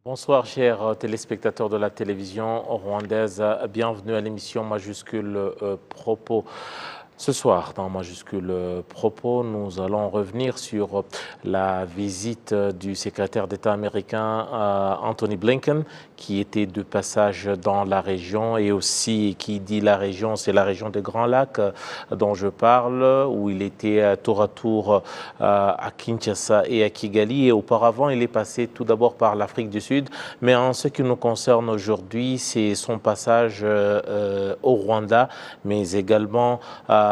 Bonsoir, chers téléspectateurs de la télévision rwandaise. Bienvenue à l'émission Majuscule Propos. Ce soir, dans Majuscule Propos, nous allons revenir sur la visite du secrétaire d'État américain Anthony Blinken, qui était de passage dans la région, et aussi, qui dit la région, c'est la région des Grands Lacs dont je parle, où il était tour à tour à Kinshasa et à Kigali. Et auparavant, il est passé tout d'abord par l'Afrique du Sud. Mais en ce qui nous concerne aujourd'hui, c'est son passage au Rwanda, mais également à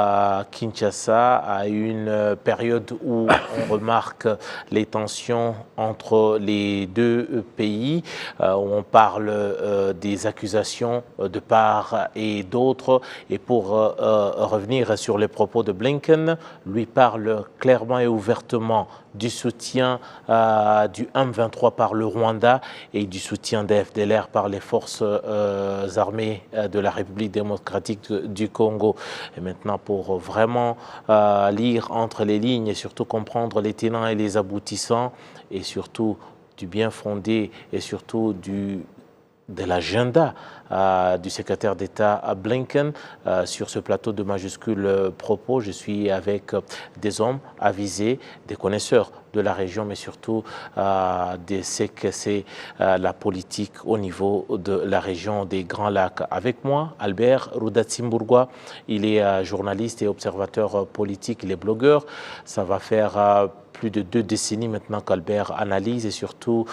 Kinshasa, à une période où on remarque les tensions entre les deux pays, où on parle des accusations de part et d'autre. Et pour revenir sur les propos de Blinken, lui parle clairement et ouvertement du soutien du M23 par le Rwanda et du soutien des FDLR par les forces armées de la République démocratique du Congo. Et maintenant, pour vraiment lire entre les lignes et surtout comprendre les tenants et les aboutissants, et surtout du bien fondé et surtout de l'agenda du secrétaire d'État Blinken sur ce plateau de Majuscule Propos. Je suis avec des hommes avisés, des connaisseurs de la région, mais surtout de ce que c'est la politique au niveau de la région des Grands Lacs. Avec moi, Albert Rudatsimburgwa, il est journaliste et observateur politique, il est blogueur. Ça va faire plus de 2 décennies maintenant qu'Albert analyse et surtout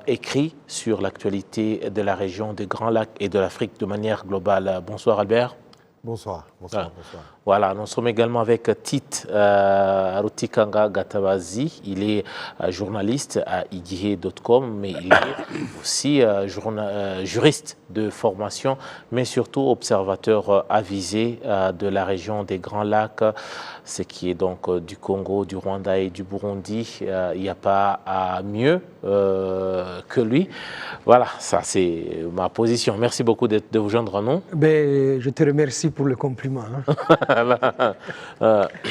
écrit sur l'actualité de la région des Grands Lacs et de l'Afrique de manière globale. Bonsoir Albert. Bonsoir, bonsoir, bonsoir. Voilà, nous sommes également avec Tite Rutikanga Gatabazi. Il est journaliste à igihe.com, mais il est aussi juriste de formation, mais surtout observateur avisé de la région des Grands Lacs, ce qui est donc du Congo, du Rwanda et du Burundi. Il n'y a pas mieux que lui. Voilà, ça c'est ma position. Merci beaucoup de vous joindre à nous. Ben, je te remercie pour le compliment.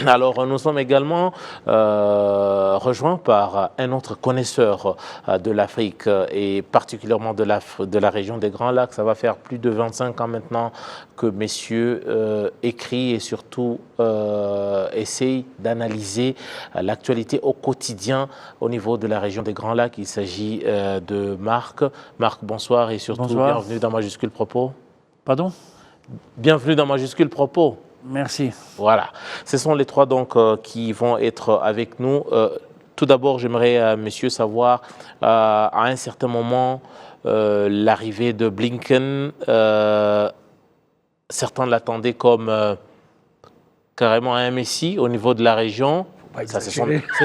Alors, nous sommes également rejoints par un autre connaisseur de l'Afrique et particulièrement de la région des Grands Lacs. Ça va faire plus de 25 ans maintenant que messieurs écrit et surtout essayent d'analyser l'actualité au quotidien au niveau de la région des Grands Lacs. Il s'agit de Marc. Marc, bonsoir et surtout bienvenue dans Majuscule Propos. Pardon? Bienvenue dans Majuscule Propos. Merci. Voilà, ce sont les trois donc qui vont être avec nous. Tout d'abord, j'aimerais, messieurs, savoir à un certain moment l'arrivée de Blinken. Certains l'attendaient comme carrément un messie au niveau de la région. Ça, ce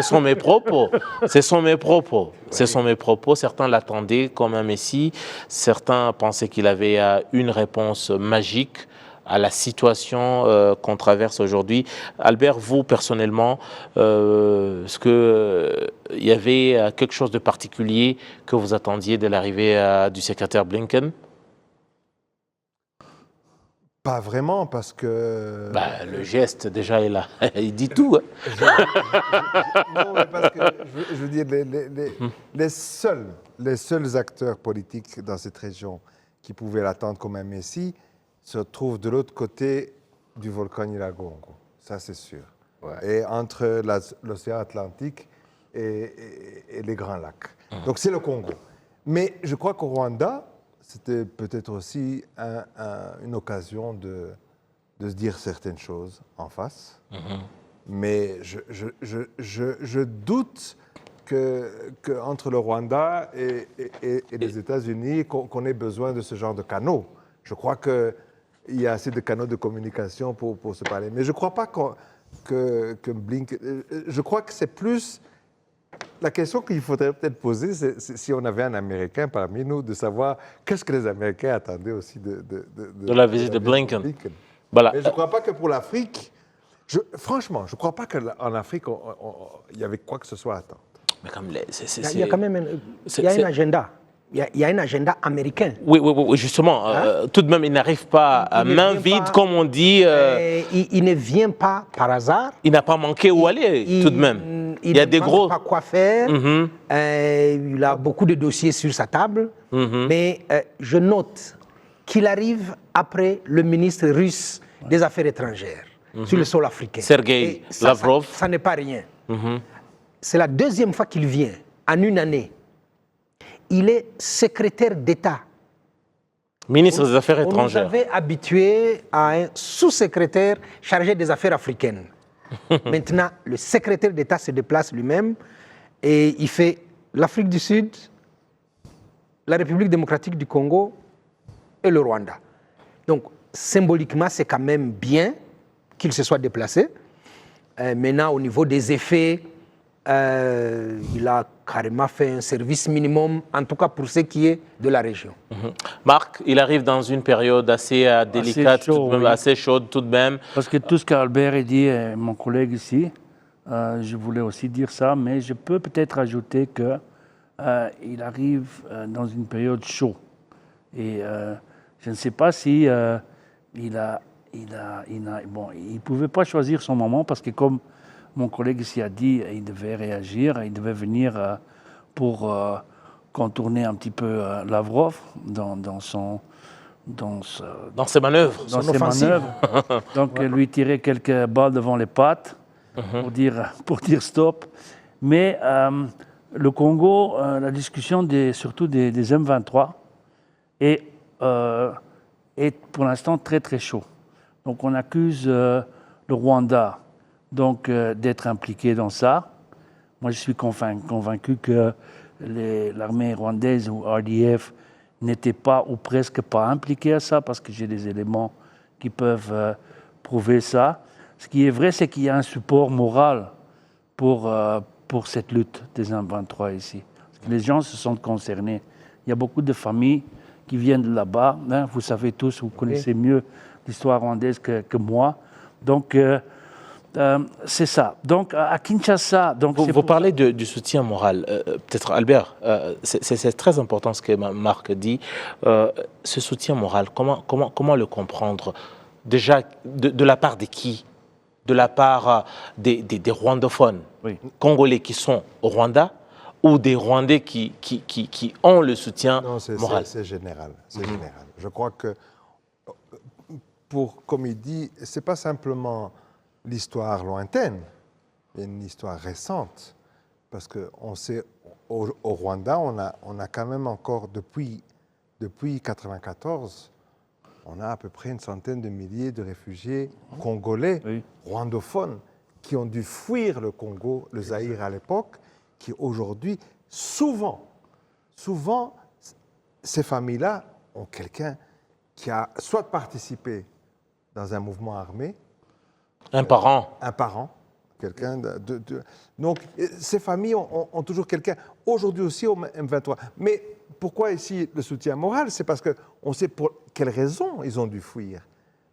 sont mes propos. Ce sont mes propos. Ce sont mes propos. Certains l'attendaient comme un messie. Certains pensaient qu'il avait une réponse magique à la situation qu'on traverse aujourd'hui. Albert, vous, personnellement, est-ce qu'il y avait quelque chose de particulier que vous attendiez de l'arrivée du secrétaire Blinken? Pas vraiment, parce que... Le geste, déjà, est là. Il dit tout. Non, mais parce que, je veux dire, les seuls acteurs politiques dans cette région qui pouvaient l'attendre comme un messie se trouvent de l'autre côté du volcan Nyiragongo. Ça, c'est sûr. Ouais. Et entre l'océan Atlantique et les Grands Lacs. Donc, c'est le Congo. Mais je crois qu'au Rwanda, c'était peut-être aussi une occasion de se dire certaines choses en face. Mais je doute qu'entre le Rwanda et les États-Unis, qu'on ait besoin de ce genre de canaux. Je crois qu'il y a assez de canaux de communication pour se parler. Mais je ne crois pas que Blinken... Je crois que c'est plus... La question qu'il faudrait peut-être poser, c'est si on avait un Américain parmi nous, de savoir qu'est-ce que les Américains attendaient aussi de la visite de Blinken. Voilà. Mais je ne crois pas que pour l'Afrique, franchement, je ne crois pas qu'en Afrique, il y avait quoi que ce soit à attendre. Mais comme il y a quand même un agenda. il y a un agenda américain. Oui, justement. Tout de même, il n'arrive pas à main vide, comme on dit. Il ne vient pas par hasard. Il n'a pas manqué où aller, tout de même. Il y a ne des manque gros. pas quoi faire. Il a beaucoup de dossiers sur sa table. Mais je note qu'il arrive après le ministre russe des Affaires étrangères sur le sol africain. Sergueï Lavrov. Ça n'est pas rien. C'est la deuxième fois qu'il vient en une année. Il est secrétaire d'État. Ministre des Affaires étrangères. On nous avait habitués à un sous-secrétaire chargé des affaires africaines. Maintenant, le secrétaire d'État se déplace lui-même et il fait l'Afrique du Sud, la République démocratique du Congo et le Rwanda. Donc, symboliquement, c'est quand même bien qu'il se soit déplacé. Maintenant, au niveau des effets, il a carrément fait un service minimum, en tout cas pour ce qui est de la région. Marc, il arrive dans une période assez délicate, assez chaude tout de même. Parce que tout ce qu'Albert a dit, mon collègue ici, je voulais aussi dire ça, mais je peux peut-être ajouter qu'il arrive dans une période chaude. Et je ne sais pas si il pouvait pas choisir son moment parce que comme mon collègue ici a dit, il devait réagir, il devait venir pour contourner un petit peu Lavrov dans ses manœuvres. Dans ses manœuvres. Donc, lui tirer quelques balles devant les pattes pour dire stop. Mais le Congo, la discussion surtout des M23 est pour l'instant très très chaud. Donc, on accuse le Rwanda d'être impliqué dans ça. Moi, je suis convaincu que l'armée rwandaise ou RDF n'était pas ou presque pas impliquée à ça parce que j'ai des éléments qui peuvent prouver ça. Ce qui est vrai, c'est qu'il y a un support moral pour cette lutte des M23 ici. Parce que les gens se sentent concernés. Il y a beaucoup de familles qui viennent de là-bas. Hein, vous savez tous, vous connaissez mieux l'histoire rwandaise que moi. Donc, c'est ça. Donc, à Kinshasa... Vous parlez du soutien moral. Peut-être, Albert, c'est très important ce que Marc dit. Ce soutien moral, comment le comprendre? Déjà, de la part de qui? De la part des rwandophones congolais qui sont au Rwanda ou des Rwandais qui ont le soutien moral? C'est général. Je crois que, comme il dit, ce n'est pas simplement l'histoire lointaine, il y a une histoire récente. Parce qu'on sait, au Rwanda, on a quand même encore, depuis 1994, on a à peu près une centaine de milliers de réfugiés congolais, rwandophones, qui ont dû fuir le Congo, le Zaïre à l'époque, qui aujourd'hui, souvent, ces familles-là ont quelqu'un qui a soit participé dans un mouvement armé, un parent, quelqu'un donc ces familles ont toujours quelqu'un. Aujourd'hui aussi au M23. Mais pourquoi ici le soutien moral? C'est parce qu'on sait pour quelles raisons ils ont dû fuir.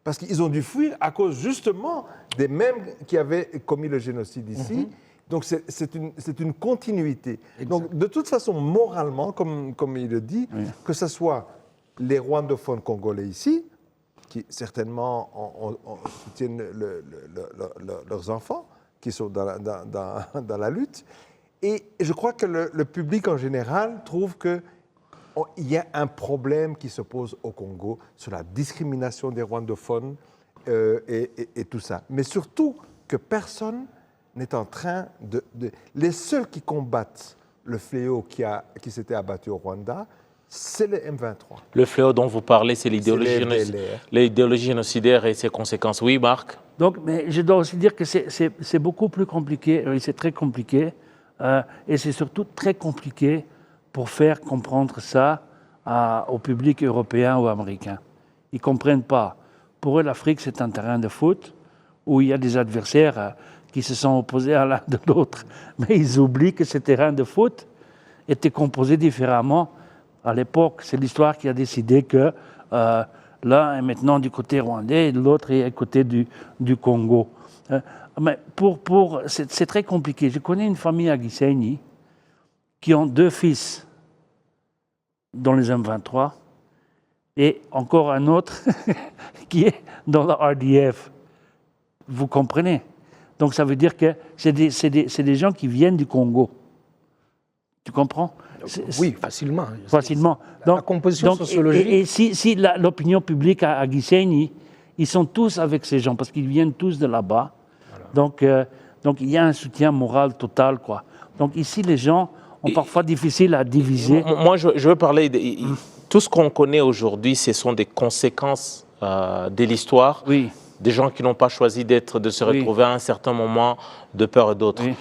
Parce qu'ils ont dû fuir à cause justement des mêmes qui avaient commis le génocide ici. Donc c'est une continuité. Exact. Donc de toute façon, moralement, comme il le dit, que ce soit les rwandophones congolais ici, qui certainement soutiennent leurs enfants, qui sont dans la lutte. Et je crois que le public en général trouve qu'il y a un problème qui se pose au Congo sur la discrimination des rwandophones et tout ça. Mais surtout que personne n'est en train de... Les seuls qui combattent le fléau qui s'était abattu au Rwanda, c'est le M23. Le fléau dont vous parlez, c'est l'idéologie génocidaire et ses conséquences. Oui, Marc? Donc, mais je dois aussi dire que c'est beaucoup plus compliqué, c'est très compliqué, et c'est surtout très compliqué pour faire comprendre ça au public européen ou américain. Ils ne comprennent pas. Pour eux, l'Afrique, c'est un terrain de foot où il y a des adversaires qui se sont opposés à l'un de l'autre, mais ils oublient que ce terrain de foot était composé différemment. À l'époque, c'est l'histoire qui a décidé que l'un est maintenant du côté rwandais et l'autre est du côté du Congo. Mais c'est très compliqué. Je connais une famille à Gisenyi qui ont 2 fils. dans les M23 et encore un autre qui est dans la RDF. Vous comprenez? Donc ça veut dire que c'est des gens qui viennent du Congo. Tu comprends? Oui, facilement. Facilement. La composition sociologique. Et si l'opinion publique à Gisenyi, ils sont tous avec ces gens parce qu'ils viennent tous de là-bas. Voilà. Donc il y a un soutien moral total, quoi. Donc ici, les gens ont parfois difficile à diviser. Moi, je veux parler de tout ce qu'on connaît aujourd'hui, ce sont des conséquences de l'histoire. Oui. Des gens qui n'ont pas choisi de se retrouver à un certain moment de peur et d'autres. Oui.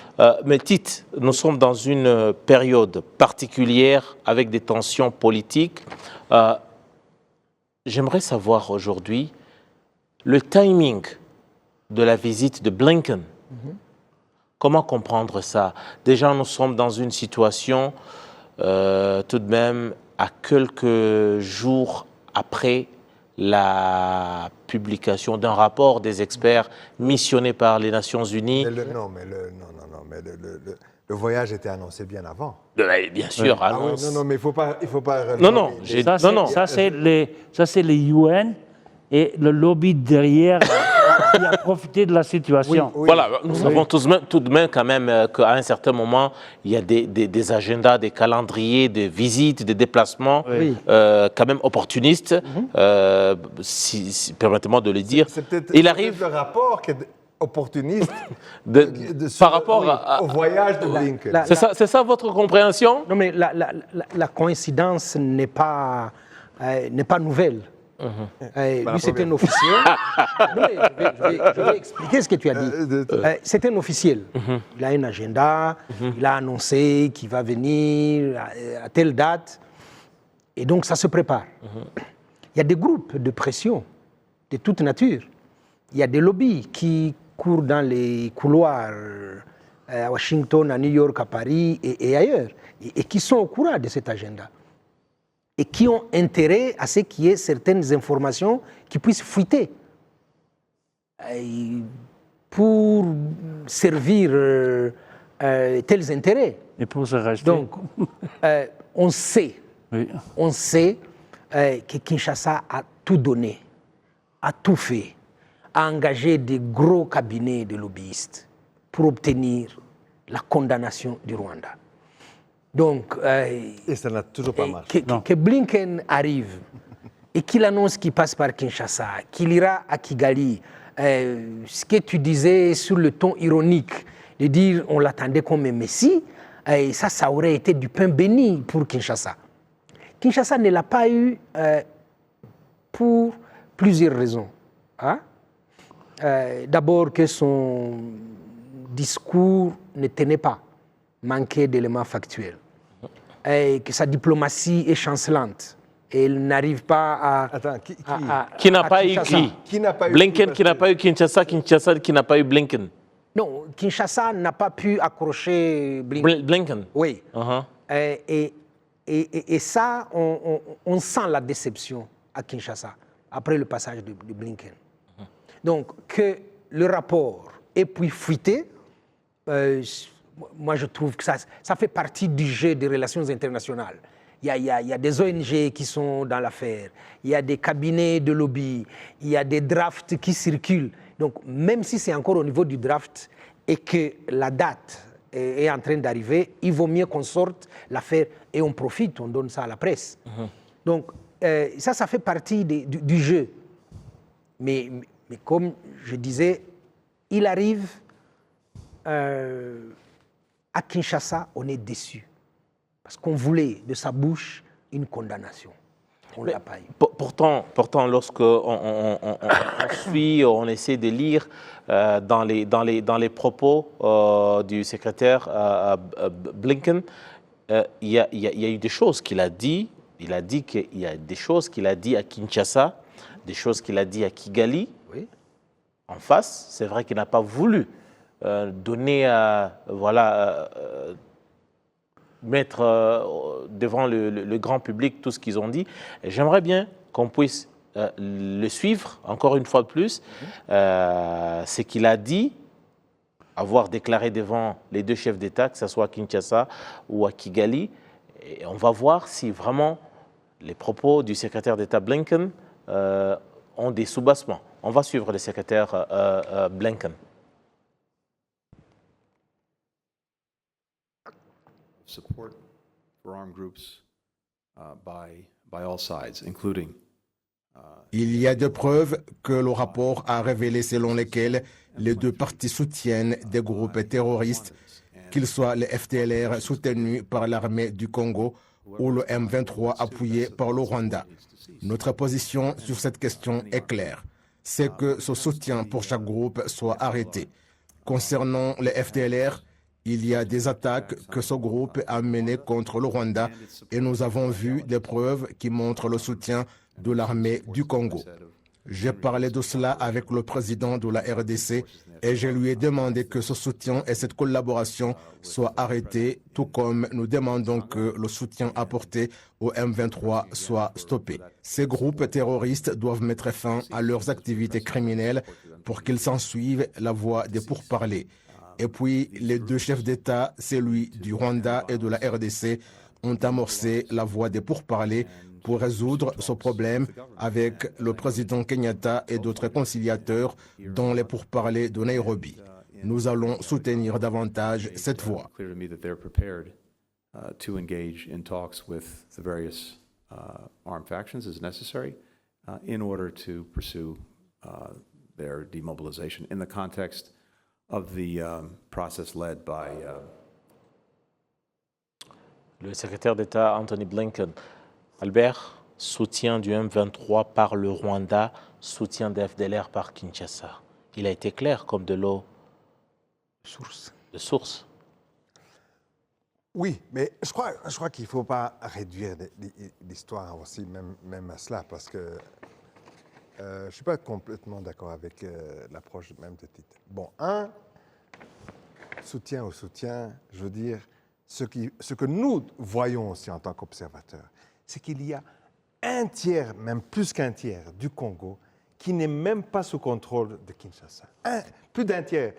Mais Tite, nous sommes dans une période particulière avec des tensions politiques. J'aimerais savoir aujourd'hui le timing de la visite de Blinken. Comment comprendre ça? Déjà, nous sommes dans une situation tout de même à quelques jours après la publication d'un rapport des experts missionnés par les Nations Unies. Mais le voyage était annoncé bien avant. Bien sûr, Ah annonce. ouais, non, mais il faut pas. Non, Ça, c'est les UN et le lobby derrière qui a profité de la situation. Oui. Voilà, nous savons tout de même quand même qu'à un certain moment, il y a des agendas, des calendriers, des visites, des déplacements quand même opportunistes, permettez-moi de le dire. C'est peut-être Il arrive le rapport qui est opportuniste par rapport au voyage de Blinken. C'est ça votre compréhension? Non, mais la coïncidence n'est pas nouvelle. Lui, c'est un officiel. Non, mais je vais expliquer ce que tu as dit. C'est un officiel. Il a un agenda, il a annoncé qu'il va venir à telle date. Et donc, ça se prépare. Il y a des groupes de pression de toute nature. Il y a des lobbies qui courent dans les couloirs à Washington, à New York, à Paris et ailleurs, et qui sont au courant de cet agenda. Et qui ont intérêt à ce qu'il y ait certaines informations qui puissent fuiter pour servir tels intérêts. Et pour se racheter. Donc, on sait que Kinshasa a tout donné, a tout fait, a engagé des gros cabinets de lobbyistes pour obtenir la condamnation du Rwanda. Donc, et ça n'a toujours pas marché. Que Blinken arrive et qu'il annonce qu'il passe par Kinshasa, qu'il ira à Kigali, ce que tu disais sur le ton ironique, de dire on l'attendait comme un messie, ça aurait été du pain béni pour Kinshasa. Kinshasa ne l'a pas eu pour plusieurs raisons. D'abord que son discours ne tenait pas, manquait d'éléments factuels. Et que sa diplomatie est chancelante. Et il n'arrive pas à... Attends, qui n'a pas eu qui n'a pas eu Blinken qui n'a pas eu Kinshasa qui n'a pas eu Blinken. Non, Kinshasa n'a pas pu accrocher Blinken. Oui. Et ça, on sent la déception à Kinshasa après le passage de Blinken. Donc, que le rapport ait pu fuiter, moi je trouve que ça fait partie du jeu des relations internationales. Il y a des ONG qui sont dans l'affaire, il y a des cabinets de lobby, il y a des drafts qui circulent. Donc, même si c'est encore au niveau du draft et que la date est en train d'arriver, il vaut mieux qu'on sorte l'affaire et on profite, on donne ça à la presse. Donc, ça fait partie du jeu. Mais comme je disais, il arrive à Kinshasa, on est déçu. Parce qu'on voulait de sa bouche une condamnation. On ne l'a pas eu. Pourtant, lorsqu'on suit, on essaie de lire dans les propos du secrétaire Blinken, il y a eu des choses qu'il a dit. Il a dit qu'il y a des choses qu'il a dit à Kinshasa, des choses qu'il a dit à Kigali. Oui. En face, c'est vrai qu'il n'a pas voulu donner, mettre devant le grand public tout ce qu'ils ont dit. J'aimerais bien qu'on puisse le suivre, encore une fois de plus, ce qu'il a dit, avoir déclaré devant les deux chefs d'État, que ce soit à Kinshasa ou à Kigali. Et on va voir si vraiment les propos du secrétaire d'État Blinken ont des soubassements. On va suivre le secrétaire Blinken. Support for armed groups by all sides, including. Il y a des preuves que le rapport a révélées selon lesquelles les deux parties soutiennent des groupes terroristes, qu'ils soient les FDLR soutenus par l'armée du Congo ou le M23 appuyé par le Rwanda. Notre position sur cette question est claire. C'est que ce soutien pour chaque groupe soit arrêté. Concernant les FDLR, il y a des attaques que ce groupe a menées contre le Rwanda et nous avons vu des preuves qui montrent le soutien de l'armée du Congo. J'ai parlé de cela avec le président de la RDC et je lui ai demandé que ce soutien et cette collaboration soient arrêtés, tout comme nous demandons que le soutien apporté au M23 soit stoppé. Ces groupes terroristes doivent mettre fin à leurs activités criminelles pour qu'ils s'ensuivent la voie des pourparlers. Et puis, les deux chefs d'État, celui du Rwanda et de la RDC, ont amorcé la voie des pourparlers pour résoudre ce problème avec le président Kenyatta et d'autres conciliateurs dans les pourparlers de Nairobi. Nous allons soutenir davantage cette voie. To engage in talks with the various armed factions as necessary in order to pursue their demobilization in the context of the process led by. Le secrétaire d'État Anthony Blinken. Albert, soutien du M23 par le Rwanda, soutien des FDLR par Kinshasa. Il a été clair comme de l'eau de source. Oui, mais je crois qu'il ne faut pas réduire l'histoire aussi, même à cela, parce que je ne suis pas complètement d'accord avec l'approche même de Tite. Bon, soutien au soutien, je veux dire, ce que nous voyons aussi en tant qu'observateurs, c'est qu'il y a un tiers, même plus qu'un tiers, du Congo qui n'est même pas sous contrôle de Kinshasa. Plus d'un tiers.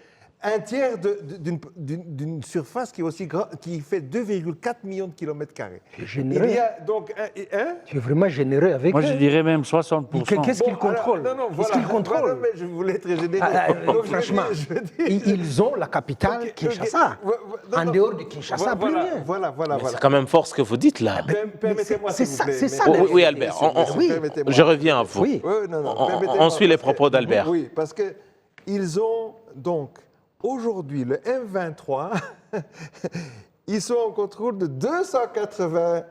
Un tiers d'une surface qui est aussi grande, qui fait 2,4 millions de kilomètres carrés. Généreux. Il y a donc Tu es vraiment généreux avec Moi, eux. je dirais même 60%. Qu'est-ce qu'ils contrôlent? Qu'est-ce qu'ils contrôlent? Voilà, mais je voulais être généreux. Donc, franchement, je veux dire- ils ont la capitale Kinshasa. En dehors de Kinshasa, plus rien. Voilà. C'est quand même fort ce que vous dites là. Permettez-moi, c'est s'il vous ça, plaît. c'est ça, Mais- Oui, Albert, Oui. Permettez-moi. je reviens à vous. Oui. Oui, non, On permettez-moi, suit les parce propos que- d'Albert. Oui, parce qu'ils ont donc, aujourd'hui, le M23, ils sont en contrôle de 280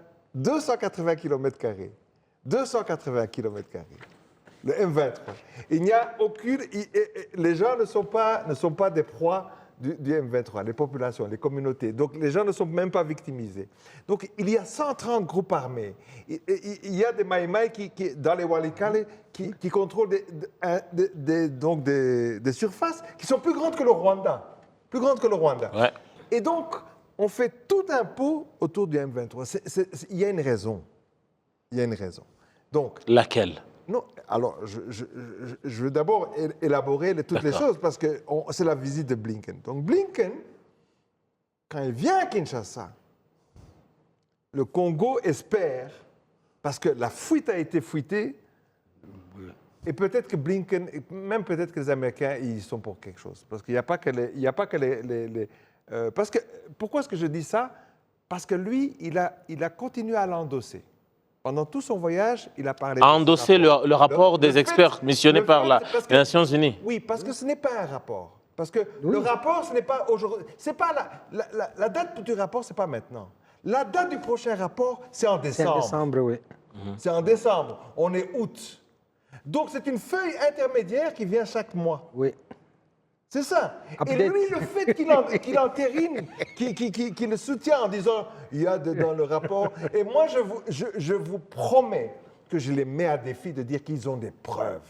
km². 280 km². Le M23. Il n'y a aucune... Les gens ne sont pas des proies du M23, les populations, les communautés. Donc, les gens ne sont même pas victimisés. Donc, il y a 130 groupes armés. Il y a des Maïmaï dans les Walikale qui contrôlent des surfaces qui sont plus grandes que le Rwanda. Plus grandes que le Rwanda. Ouais. Et donc, on fait tout un pot autour du M23. Il y a une raison. Il y a une raison. Donc, Laquelle? non, alors, je veux d'abord élaborer toutes les choses parce que c'est la visite de Blinken. Donc, Blinken, quand il vient à Kinshasa, le Congo espère, parce que la fuite a été fuitée, et peut-être que Blinken, même peut-être que les Américains, ils sont pour quelque chose. Parce qu'il n'y a pas que les parce que, pourquoi est-ce que je dis ça? Parce que lui, il a continué à l'endosser. Pendant tout son voyage, il a parlé... A endossé le rapport des experts missionnés par les Nations Unies. Oui, parce que ce n'est pas un rapport. Parce que le rapport, ce n'est pas aujourd'hui. C'est pas la date du rapport, ce n'est pas maintenant. La date du prochain rapport, c'est en C'est décembre. en décembre, oui. C'est en décembre. On est août. Donc, c'est une feuille intermédiaire qui vient chaque mois. Oui. C'est ça. Update. Et lui, le fait qu'il entérine, qu'il le soutient en disant il y a dans le rapport. Et moi, je vous promets que je les mets à défi de dire qu'ils ont des preuves.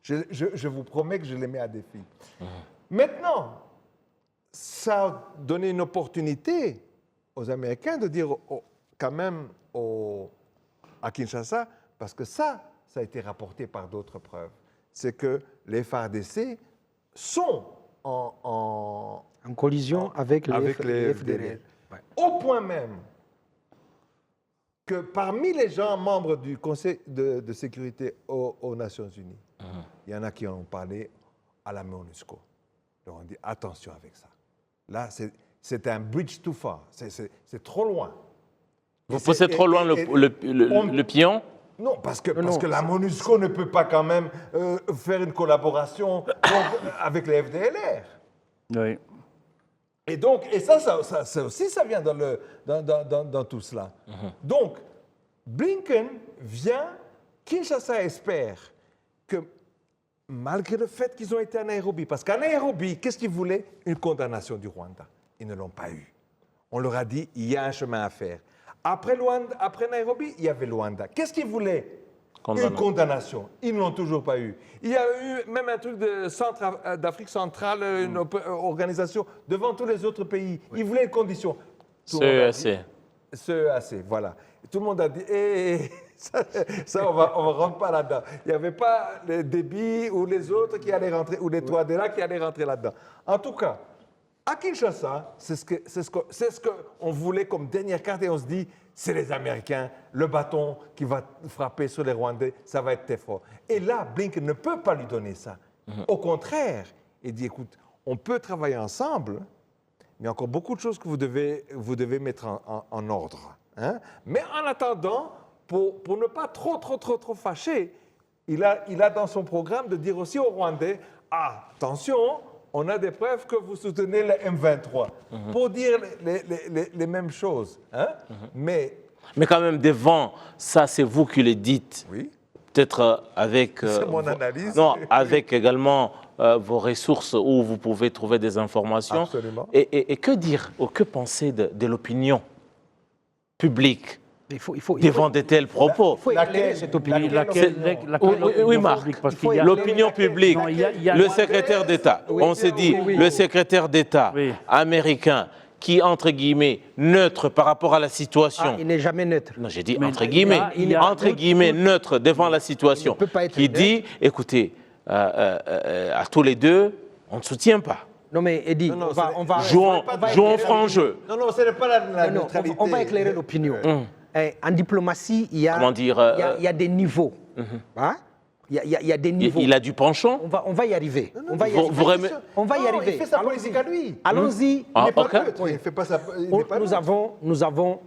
Je vous promets que je les mets à défi. Maintenant, ça a donné une opportunité aux Américains de dire quand même à Kinshasa, parce que ça a été rapporté par d'autres preuves, c'est que les FARDC sont en collision avec les FDLR. FDLR. Ouais. Au point même que parmi les gens membres du Conseil de sécurité aux Nations Unies, il y en a qui en ont parlé à la MONUSCO. Donc on dit attention avec ça. Là, c'est un bridge too far. C'est trop loin. Vous poussez trop loin le pion? Non, parce que la MONUSCO ne peut pas quand même faire une collaboration avec les FDLR. Oui. Et ça aussi, ça vient dans tout cela. Donc, Blinken vient, Kinshasa espère que, malgré le fait qu'ils ont été à Nairobi, parce qu'à Nairobi, qu'est-ce qu'ils voulaient? Une condamnation du Rwanda. Ils ne l'ont pas eu. On leur a dit, il y a un chemin à faire. Après Nairobi, il y avait Luanda. Qu'est-ce qu'ils voulaient? Une condamnation. Ils ne l'ont toujours pas eu. Il y a eu même un truc d'Afrique centrale, une organisation devant tous les autres pays. Ils voulaient une condition. CEAC. CEAC, voilà. Tout le monde a dit, ça on ne rentre pas là-dedans. Il n'y avait pas les débits ou les autres qui allaient rentrer, ou les Touadéra qui allaient rentrer là-dedans. En tout cas, à Kinshasa, c'est ce qu'on voulait comme dernière carte et on se dit, c'est les Américains, le bâton qui va frapper sur les Rwandais, ça va être très fort. Et là, Blinken ne peut pas lui donner ça. Au contraire, il dit, écoute, on peut travailler ensemble, mais il y a encore beaucoup de choses que vous devez mettre en ordre. Hein? Mais en attendant, pour ne pas trop fâcher, il a dans son programme de dire aussi aux Rwandais, attention, on a des preuves que vous soutenez le M23, pour dire les mêmes choses. Hein? Mais quand même, devant ça, c'est vous qui le dites. Oui. Peut-être avec... c'est mon analyse. Non, avec également vos ressources où vous pouvez trouver des informations. Absolument. Et que dire ou que penser de l'opinion publique Il faut devant de tels propos? Il faut éclairer cette opinion. Oui, Marc. L'opinion publique, Non, il y a- le secrétaire d'État, on s'est dit, le secrétaire d'État américain qui, entre guillemets, neutre par rapport à la situation. Il n'est jamais neutre. Non, j'ai dit Mais entre guillemets, il y a- entre guillemets, neutre devant la situation, peut pas être qui neutre. dit, écoutez, à tous les deux, on ne soutient pas. Non, mais Eddy, Non, on va Jouons franc jeu. Non, ce n'est pas la Non, neutralité. on va éclairer l'opinion. En diplomatie, il y a, Comment dire, il y a des niveaux. Hein? Il y a des niveaux. Il a du penchant. On va y arriver. On va y Vous- arriver. vous remet- On va y Non, arriver. il fait sa Allons-y. politique à lui. Allons-y. Ah, Il n'est pas ok. neutre, il fait pas ça. il n'est pas neutre. Nous avons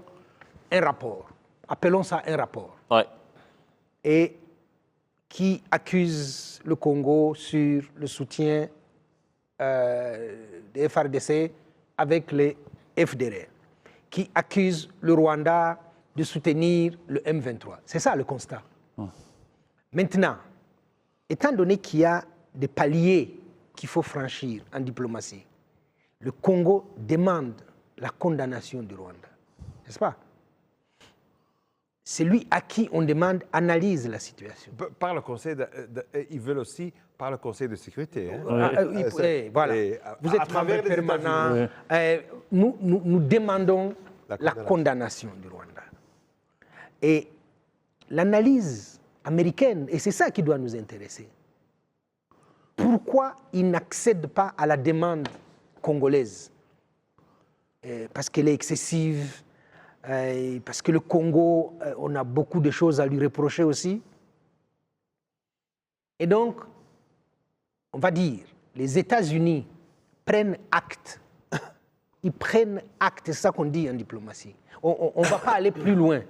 un rapport. Appelons ça un rapport. Ouais. Et qui accuse le Congo sur le soutien des FARDC avec les FDR, qui accuse le Rwanda de soutenir le M23. C'est ça le constat. Maintenant, étant donné qu'il y a des paliers qu'il faut franchir en diplomatie, le Congo demande la condamnation du Rwanda, n'est-ce pas? C'est lui à qui on demande analyse la situation. Par le Conseil, ils veulent aussi par le Conseil de sécurité. Hein. Voilà. Vous êtes membre permanent. Nous demandons la condamnation du Rwanda. Et l'analyse américaine, et c'est ça qui doit nous intéresser. Pourquoi ils n'accèdent pas à la demande congolaise? Parce qu'elle est excessive, parce que le Congo, on a beaucoup de choses à lui reprocher aussi. Et donc, on va dire, les États-Unis prennent acte. Ils prennent acte, c'est ça qu'on dit en diplomatie. On ne va pas aller plus loin.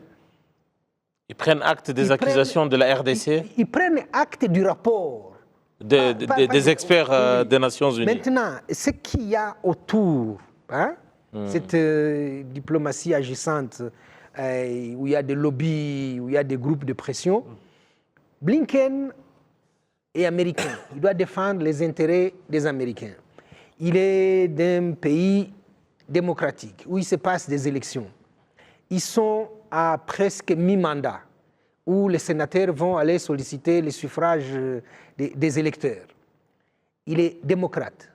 Ils prennent acte des accusations de la RDC, Ils prennent acte du rapport. des experts des Nations Unies. Maintenant, ce qu'il y a autour, hein, cette diplomatie agissante, où il y a des lobbies, où il y a des groupes de pression, Blinken est américain. Il doit défendre les intérêts des Américains. Il est d'un pays démocratique, où il se passe des élections. Ils sont à presque mi-mandat, où les sénateurs vont aller solliciter les suffrages des électeurs. Il est démocrate.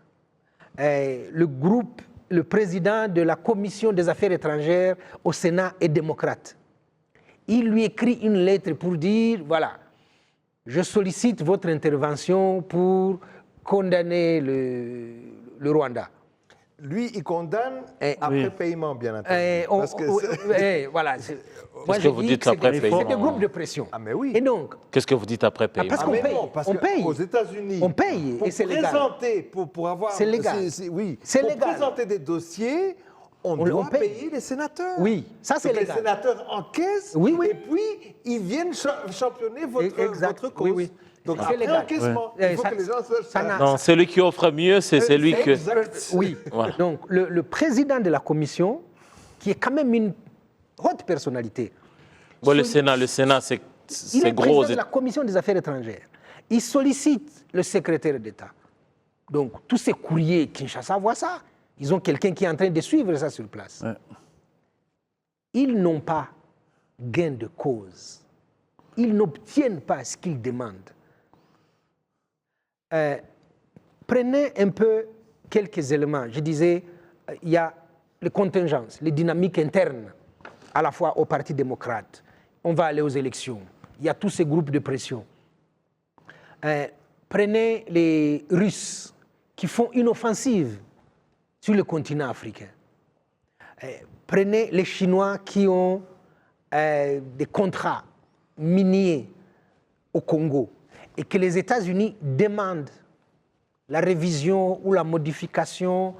Le président de la Commission des affaires étrangères au Sénat est démocrate. Il lui écrit une lettre pour dire, voilà, je sollicite votre intervention pour condamner le Rwanda. Lui, il condamne après paiement, bien entendu. Voilà. Qu'est-ce que vous dites après c'est paiement? des groupes de pression. Ah mais oui. Et donc, Qu'est-ce que vous dites après paiement? parce Ah qu'on mais paye, non, parce on que paye. aux États-Unis, On paye, pour et c'est légal. présenter, pour avoir, C'est légal. Oui, C'est pour légal. présenter des dossiers, on On doit paye. payer les sénateurs. Oui, ça, c'est Donc, légal. Les sénateurs encaissent, Oui, oui. et puis ils viennent championner Exact. votre cause. Oui, oui. Donc C'est après légal. encaissement, Ouais. il faut Ça- que les gens sachent ça n'a- Non, celui qui offre mieux, c'est celui que... Exact. Oui. Voilà. Donc, le président de la commission, qui est quand même une haute personnalité, Bon, le Sénat, il c'est est gros. président de la commission des affaires étrangères. Il sollicite le secrétaire d'État. Donc, tous ces courriers, Kinshasa voit ça. Ils ont quelqu'un qui est en train de suivre ça sur place. Ouais. Ils n'ont pas gain de cause. Ils n'obtiennent pas ce qu'ils demandent. Prenez un peu quelques éléments. Je disais, il y a les contingences, les dynamiques internes, à la fois au Parti démocrate. On va aller aux élections. Il y a tous ces groupes de pression. Prenez les Russes qui font une offensive sur le continent africain. Prenez les Chinois qui ont des contrats miniers au Congo et que les États-Unis demandent la révision ou la modification,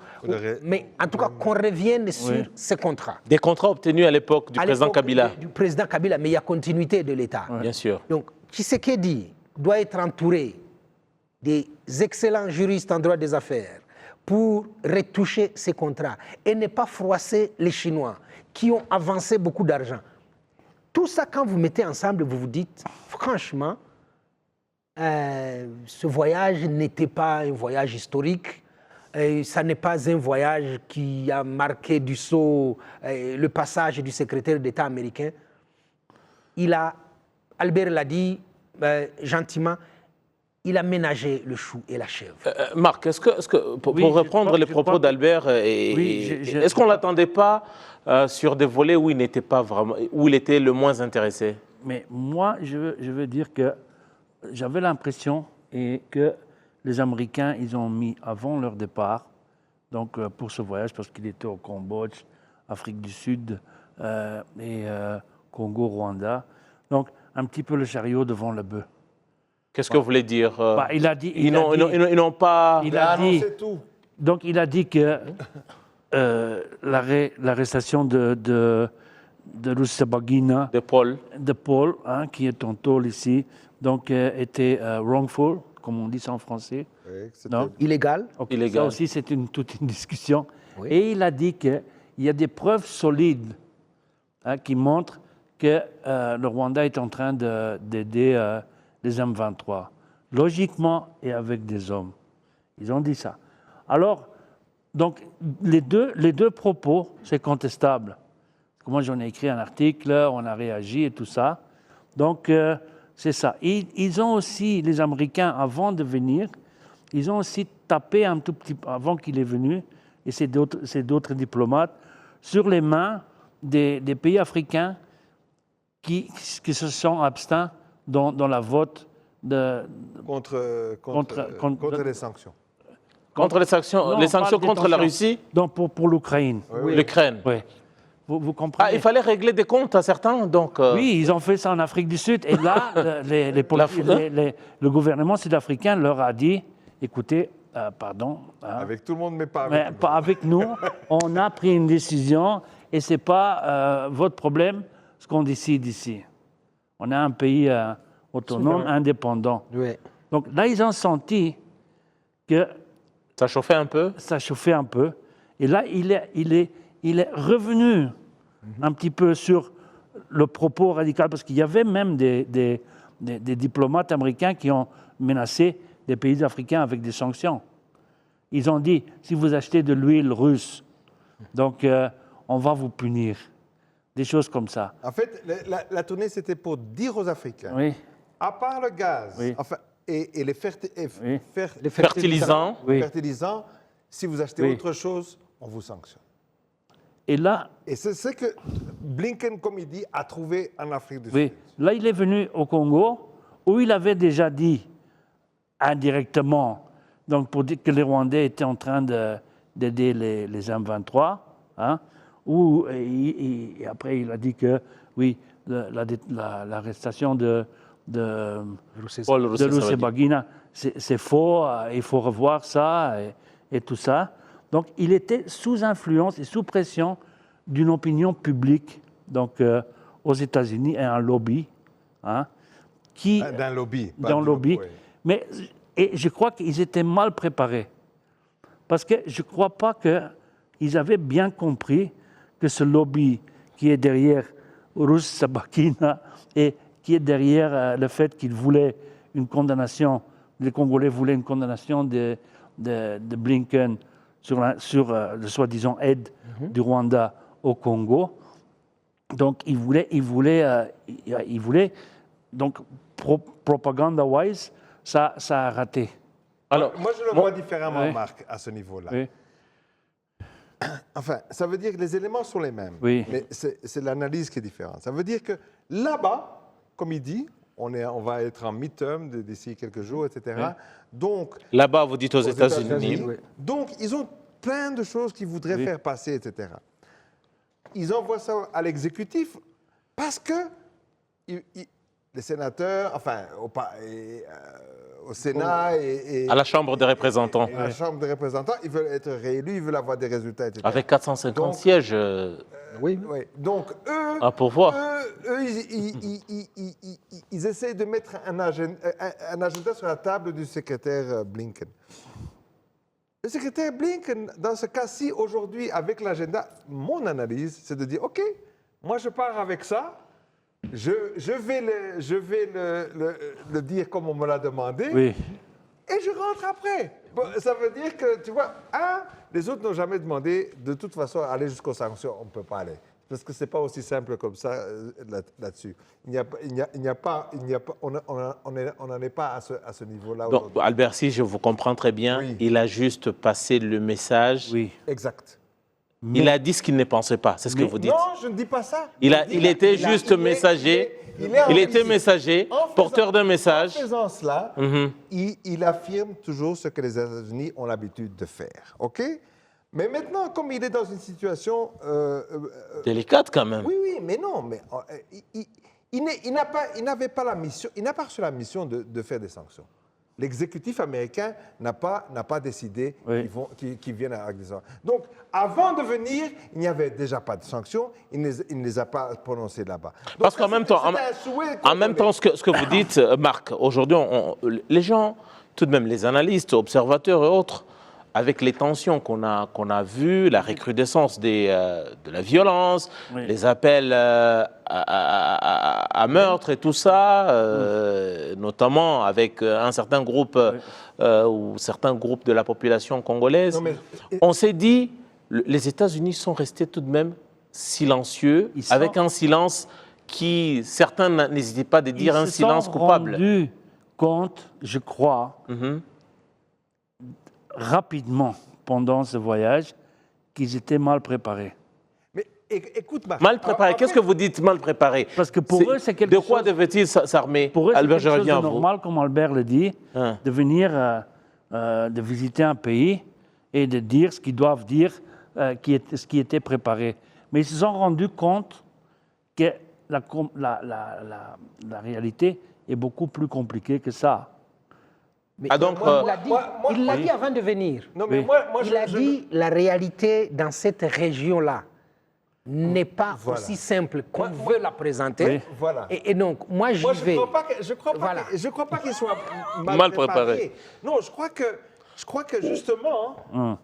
mais en tout cas qu'on revienne sur ces contrats. Des contrats obtenus à l'époque du À président l'époque Kabila. du président Kabila, mais il y a continuité de l'État. Bien sûr. Donc, Tshisekedi doit être entouré des excellents juristes en droit des affaires pour retoucher ces contrats et ne pas froisser les Chinois qui ont avancé beaucoup d'argent. Tout ça, quand vous mettez ensemble, vous vous dites, franchement, ce voyage n'était pas un voyage historique, ça n'est pas un voyage qui a marqué du sceau le passage du secrétaire d'État américain. Albert l'a dit gentiment, il a ménagé le chou et la chèvre. Marc, pour Oui, reprendre je les crois propos que- d'Albert, Oui, est-ce qu'on ne l'attendait pas sur des volets où il n'était pas vraiment, où il était le moins intéressé? Mais moi, je veux dire que j'avais l'impression que les Américains, ils ont mis avant leur départ, donc pour ce voyage, parce qu'il était au Cambodge, Afrique du Sud et Congo, Rwanda, donc un petit peu le chariot devant le bœuf. Qu'est-ce que vous voulez dire? Bah, il a dit, Ils n'ont pas... il a dit, C'est tout. donc il a dit que l'arrestation de Rusesabagina, de Paul. de Paul, hein, qui est en tôle ici, donc était wrongful, comme on dit ça en français. Oui, Non? Illégal. Ok, Illégal. ça aussi, c'est toute une discussion. Oui. Et il a dit qu'il y a des preuves solides hein, qui montrent que le Rwanda est en train d'aider les M23, logiquement et avec des hommes. Ils ont dit ça. Alors, donc, les deux propos, c'est contestable. Moi, j'en ai écrit un article, on a réagi et tout ça. Donc, c'est ça. Ils ont aussi, les Américains, avant de venir, ils ont aussi tapé un tout petit peu, avant qu'il est venu, et c'est d'autres diplomates, sur les mains des pays africains qui se sont absteints dans la vote contre les sanctions. Contre les sanctions, Non, les on parle sanctions des contre la tensions. Russie, donc pour l'Ukraine. l'Ukraine. Oui. Vous comprenez? Ah, il fallait régler des comptes à certains, donc... Oui, ils ont fait ça en Afrique du Sud. Et là, le gouvernement sud-africain leur a dit, écoutez, pardon, hein, Avec tout le monde, mais pas mais avec pas avec nous, on a pris une décision et ce n'est pas votre problème ce qu'on décide ici. On a un pays autonome, indépendant. Oui. Donc là, ils ont senti que Ça chauffait un peu. ça chauffait un peu. Et là, il est revenu un petit peu sur le propos radical, parce qu'il y avait même des diplomates américains qui ont menacé des pays africains avec des sanctions. Ils ont dit, si vous achetez de l'huile russe, donc on va vous punir. Des choses comme ça. En fait, la tournée, c'était pour dire aux Africains, Oui, à part le gaz Oui. enfin, et les Oui. Fertilisant. Oui. fertilisants, si vous achetez Oui. autre chose, on vous sanctionne. et là, Et c'est ce que Blinken, comme il dit, a trouvé en Afrique du oui, Sud. là, il est venu au Congo, où il avait déjà dit indirectement, donc pour dire que les Rwandais étaient en train d'aider les M23, hein, et après il a dit que, oui, l'arrestation de Paul de Rusesabagina, c'est faux, il faut revoir ça et tout ça. Donc, il était sous influence et sous pression d'une opinion publique, donc aux États-Unis, et un lobby, hein, qui D'un lobby. pas d'un du lobby. oui. Mais et je crois qu'ils étaient mal préparés, parce que je ne crois pas qu'ils avaient bien compris que ce lobby qui est derrière Rusesabagina et qui est derrière le fait qu'ils voulaient une condamnation, les Congolais voulaient une condamnation de Blinken sur le soi-disant aide du Rwanda au Congo. Donc, ils voulaient donc, propaganda-wise, ça a raté. Alors, Moi, je le vois différemment, Oui. Marc, à ce niveau-là. Oui, Enfin, ça veut dire que les éléments sont les mêmes, Oui. mais c'est l'analyse qui est différente. Ça veut dire que là-bas, comme il dit, on va être en midterm d'ici quelques jours, etc. Donc, là-bas, vous dites aux aux États-Unis. donc, ils ont plein de choses qu'ils voudraient faire passer, etc. Ils envoient ça à l'exécutif parce que les sénateurs, enfin, au Sénat et À la Chambre des représentants. et à la Chambre des représentants, ils veulent être réélus, ils veulent avoir des résultats, etc. Avec 450 Donc, sièges Oui. Donc, eux, à pourvoir. ils essayent de mettre un agenda sur la table du secrétaire Blinken. Le secrétaire Blinken, dans ce cas-ci, aujourd'hui, avec l'agenda, mon analyse, c'est de dire, OK, moi je pars avec ça, je vais le dire comme on me l'a demandé, oui. et je rentre après. Bon, ça veut dire que, tu vois, les autres n'ont jamais demandé, de toute façon, aller jusqu'aux sanctions, on ne peut pas aller. Parce que ce n'est pas aussi simple comme ça là-dessus. On n'en est pas à ce niveau-là Donc, aujourd'hui. Albert, si je vous comprends très bien, Oui. il a juste passé le message. Oui. Exact. Il a dit ce qu'il ne pensait pas, c'est ce que vous dites. Non, je ne dis pas ça. Il était juste messager. Il était messager, porteur d'un message. En faisant cela, Mhm. il affirme toujours ce que les États-Unis ont l'habitude de faire. OK? Mais maintenant, comme il est dans une situation... Délicate quand même. oui, mais non, mais il n'avait pas la mission, il n'a pas reçu la mission de faire des sanctions. L'exécutif américain n'a pas décidé Oui. qu'ils viennent avec des sanctions. Donc, avant de venir, il n'y avait déjà pas de sanctions, il ne les a pas prononcées là-bas. Donc, Parce qu'en même temps, en même temps, ce que vous dites, Marc, aujourd'hui, les gens, tout de même les analystes, observateurs et autres, avec les tensions qu'on a vues, la recrudescence de la violence, Oui. les appels à meurtre et tout ça, notamment avec un certain groupe ou certains groupes de la population congolaise, Non, mais- on s'est dit, les États-Unis sont restés tout de même silencieux, Ils sont- avec un silence qui, certains n'hésitaient pas de dire un silence coupable. Ils se sont rendus compte, je crois, Mhm. rapidement pendant ce voyage, qu'ils étaient mal préparés. Mais écoute, Marc. Mal préparé. en Qu'est-ce fait, que vous dites mal préparé? Parce que pour eux, c'est quelque De quoi chose- devaient-ils s'armer? Pour eux, c'est Albert, quelque je chose reviens de à vous. normal, comme Albert le dit, Hein. de venir, de visiter un pays et de dire ce qu'ils doivent dire, ce qui était préparé. Mais ils se sont rendus compte que la réalité est beaucoup plus compliquée que ça. Mais Ah, donc, il l'a dit, moi- il l'a dit avant de venir. Non, mais Oui. moi, Il a dit la réalité dans cette région-là n'est pas Voilà. aussi simple qu'on veut la présenter. Oui. Voilà. Et donc, moi, j'y Moi, je vais. ne Voilà. crois pas qu'il soit mal, Mal préparé. préparé. Non, je crois que justement,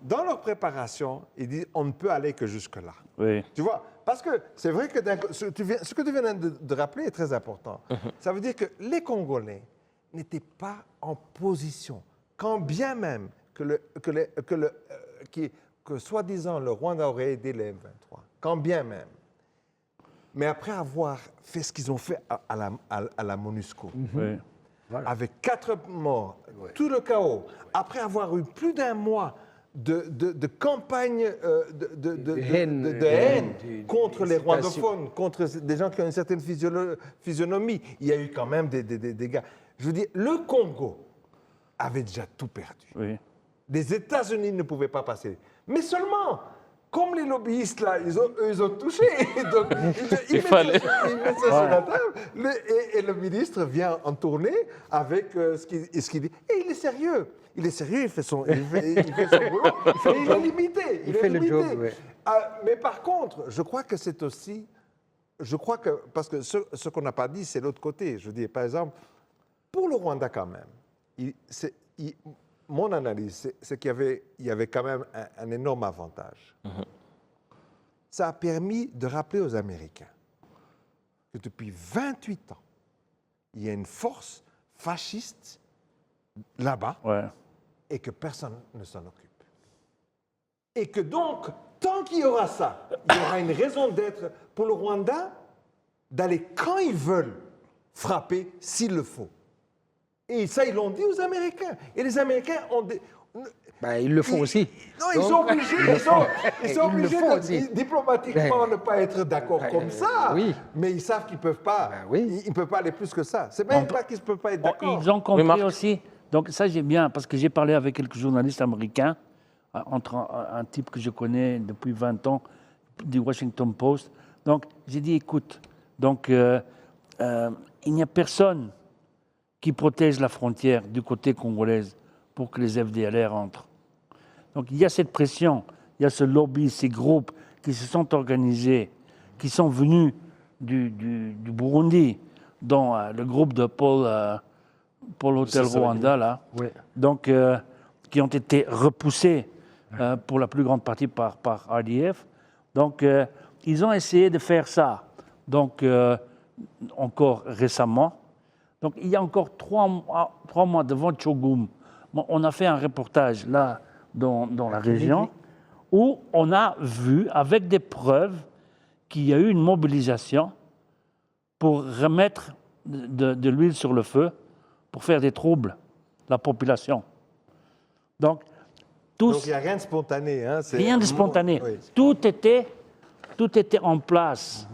dans leur préparation, ils disent on ne peut aller que jusque-là. Oui. Tu vois? Parce que c'est vrai que ce que tu viens de rappeler est très important. Ça veut dire que les Congolais n'étaient pas en position, quand bien même que soi-disant le Rwanda aurait aidé les M23, quand bien même. Mais après avoir fait ce qu'ils ont fait à la MONUSCO, Oui. avec 4 morts, tout le chaos, après avoir eu plus d'un mois de campagne de haine contre les rwandophones, contre des gens qui ont une certaine physionomie, il y a eu quand même des dégâts. Je veux dire, le Congo avait déjà tout perdu. Oui. Les États-Unis ne pouvaient pas passer. Mais seulement comme les lobbyistes, là, ils ont touché. Donc, ils mettent fallait. ils mettent ça sur la table. Et le ministre vient en tournée avec ce qu'il dit. Et il est sérieux. Il est sérieux, il fait son boulot. Il est limité. Il fait le job, oui. Mais par contre, je crois que c'est aussi... parce que ce qu'on n'a pas dit, c'est l'autre côté. Je veux dire, par exemple, pour le Rwanda quand même, mon analyse, c'est qu'il y avait quand même un énorme avantage. Ça a permis de rappeler aux Américains que depuis 28 ans, il y a une force fasciste là-bas Ouais. et que personne ne s'en occupe. Et que donc, tant qu'il y aura ça, il y aura une raison d'être pour le Rwanda d'aller quand ils veulent frapper s'il le faut. Et ça, ils l'ont dit aux Américains. Et les Américains ont... Ils le font aussi. Non, ils sont obligés, ils sont Ils le obligés font de, aussi. diplomatiquement ne pas être d'accord comme ça. oui. Mais ils savent qu'ils ne peuvent pas. Oui. Ils ne peuvent pas aller plus que ça. C'est même pas qu'ils ne peuvent pas être d'accord. Ils ont Mais compris Marc- aussi. Donc ça, j'ai bien, parce que j'ai parlé avec quelques journalistes américains, entre un type que je connais depuis 20 ans, du Washington Post. Donc j'ai dit, écoute, donc, il n'y a personne qui protège la frontière du côté congolaise pour que les FDLR entrent. Donc il y a cette pression, il y a ce lobby, ces groupes qui se sont organisés, qui sont venus du Burundi, dont le groupe de Paul Hotel Rwanda, là, Oui. donc, qui ont été repoussés pour la plus grande partie par RDF. Donc, ils ont essayé de faire ça. Donc, encore récemment. Donc, il y a encore 3 mois devant Tchogum, on a fait un reportage là, dans la région, où on a vu, avec des preuves, qu'il y a eu une mobilisation pour remettre de l'huile sur le feu, pour faire des troubles, la population. Donc, Donc il n'y a rien de spontané. Hein, rien de spontané. Oui. Tout était en place.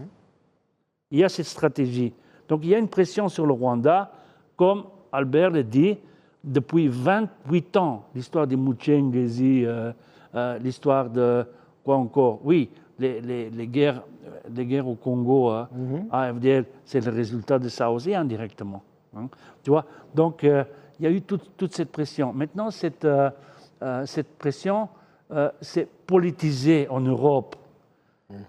Il y a cette stratégie. Donc, il y a une pression sur le Rwanda, comme Albert le dit, depuis 28 ans, l'histoire des Muchengezi, l'histoire de quoi encore? Oui, les guerres au Congo, AFDL, c'est le résultat de ça aussi indirectement. Hein. Tu vois? Donc, il y a eu toute cette pression. Maintenant, cette pression s'est politisée en Europe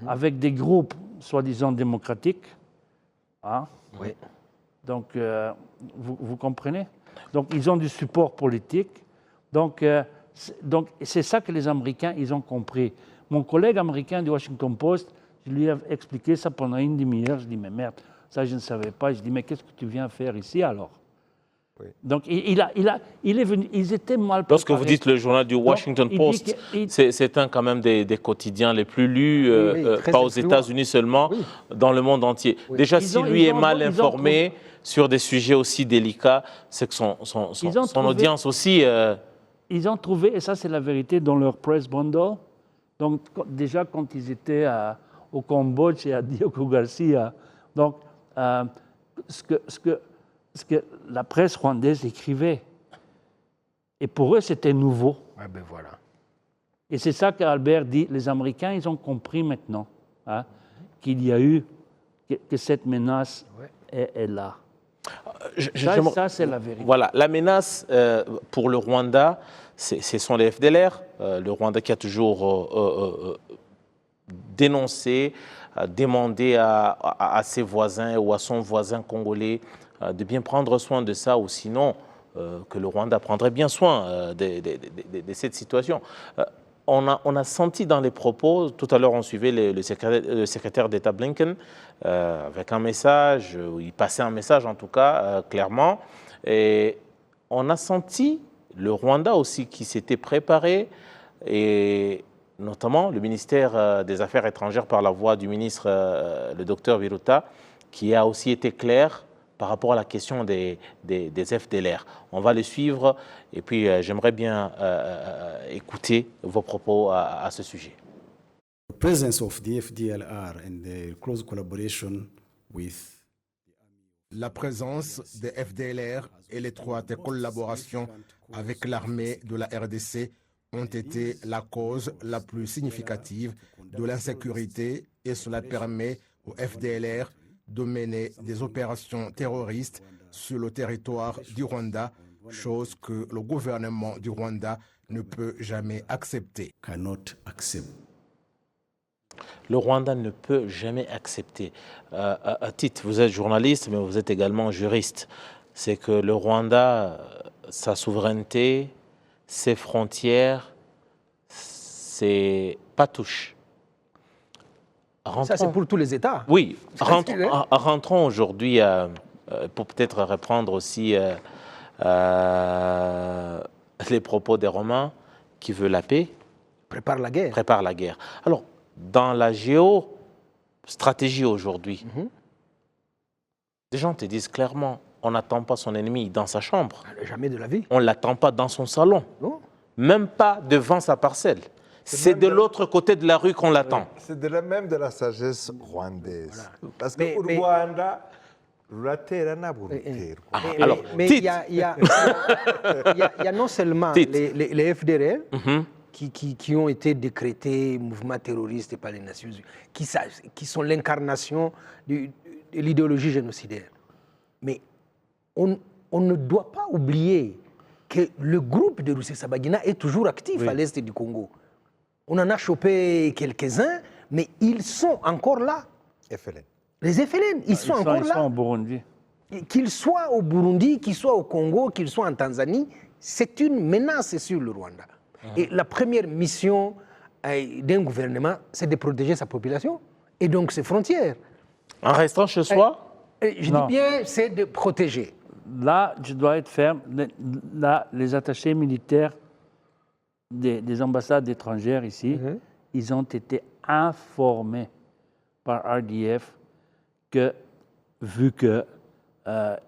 avec des groupes soi-disant démocratiques. Hein? Oui. Donc, vous comprenez? Donc, ils ont du support politique. Donc, c'est ça que les Américains, ils ont compris. Mon collègue américain du Washington Post, je lui ai expliqué ça pendant une demi-heure. Je dis, mais merde, ça, je ne savais pas. Je dis, mais qu'est-ce que tu viens faire ici, alors? Oui. Donc, il est venu, ils étaient mal préparés. Lorsque vous dites le journal du Washington il dit Post, c'est un quand même des quotidiens les plus lus, très pas aux influents. États-Unis seulement, Oui. dans le monde entier. Déjà, Ils si ont- lui ils est ont- mal ils ont informé sur des sujets aussi délicats, c'est que son Ils ont trouvé- audience aussi... Ils ont trouvé, et ça c'est la vérité, dans leur press bundle. Donc déjà quand ils étaient au Cambodge et à Diogo Garcia, donc ce que la presse rwandaise écrivait, et pour eux c'était nouveau. Ah ben voilà. Et c'est ça qu'Albert dit, les Américains ils ont compris maintenant hein, qu'il y a eu, que cette menace est là. Ça c'est la vérité. Voilà, la menace pour le Rwanda, ce sont les FDLR. Le Rwanda qui a toujours dénoncé, demandé à ses voisins ou à son voisin congolais de bien prendre soin de ça, ou sinon que le Rwanda prendrait bien soin de cette situation. On a senti dans les propos, tout à l'heure on suivait le secrétaire d'État Blinken avec un message, il passait un message en tout cas, clairement, et on a senti le Rwanda aussi qui s'était préparé, et notamment le ministère des Affaires étrangères par la voix du ministre, le docteur Biruta, qui a aussi été clair par rapport à la question des FDLR. On va le suivre et puis j'aimerais bien écouter vos propos à ce sujet. The presence of the FDLR and the close collaboration with La présence des FDLR et l'étroite collaboration avec l'armée de la RDC ont été la cause la plus significative de l'insécurité et cela permet au FDLR de mener des opérations terroristes sur le territoire du Rwanda, chose que le gouvernement du Rwanda ne peut jamais accepter. Cannot accept. Le Rwanda ne peut jamais accepter. Tite, vous êtes journaliste, mais vous êtes également juriste. C'est que le Rwanda, sa souveraineté, ses frontières, c'est pas touche. Ça, c'est pour tous les États. Oui, Facile, hein? rentrons aujourd'hui, pour peut-être reprendre aussi les propos des Romains qui veulent la paix, Prépare la guerre. prépare la guerre. Alors, dans la géostratégie aujourd'hui, des gens te disent clairement, on n'attend pas son ennemi dans sa chambre, Jamais de la vie. on ne l'attend pas dans son salon, Non. même pas devant sa parcelle. C'est même de le- l'autre côté de la rue qu'on l'attend. C'est même de la sagesse rwandaise. Parce que Mais- au Rwanda, ruraterana buruterwa. Alors, mais Tite. il y a non seulement Tite. les FDLR Mhm. qui ont été décrétés mouvements terroristes par les Nations Unies, qui sont l'incarnation de l'idéologie génocidaire. Mais on ne doit pas oublier que le groupe de Rusesabagina est toujours actif à l'est du Congo. On en a chopé quelques-uns, mais ils sont encore là. FLN. Les FLN, ils sont encore Ils sont là. au Burundi. Qu'ils soient au Burundi, qu'ils soient au Congo, qu'ils soient en Tanzanie, c'est une menace sur le Rwanda. Et la première mission d'un gouvernement, c'est de protéger sa population et donc ses frontières. En restant chez soi, Je Non. dis bien, c'est de protéger. Là, je dois être ferme. Là, les attachés militaires des ambassades étrangères ici, ils ont été informés par RDF que, vu qu'il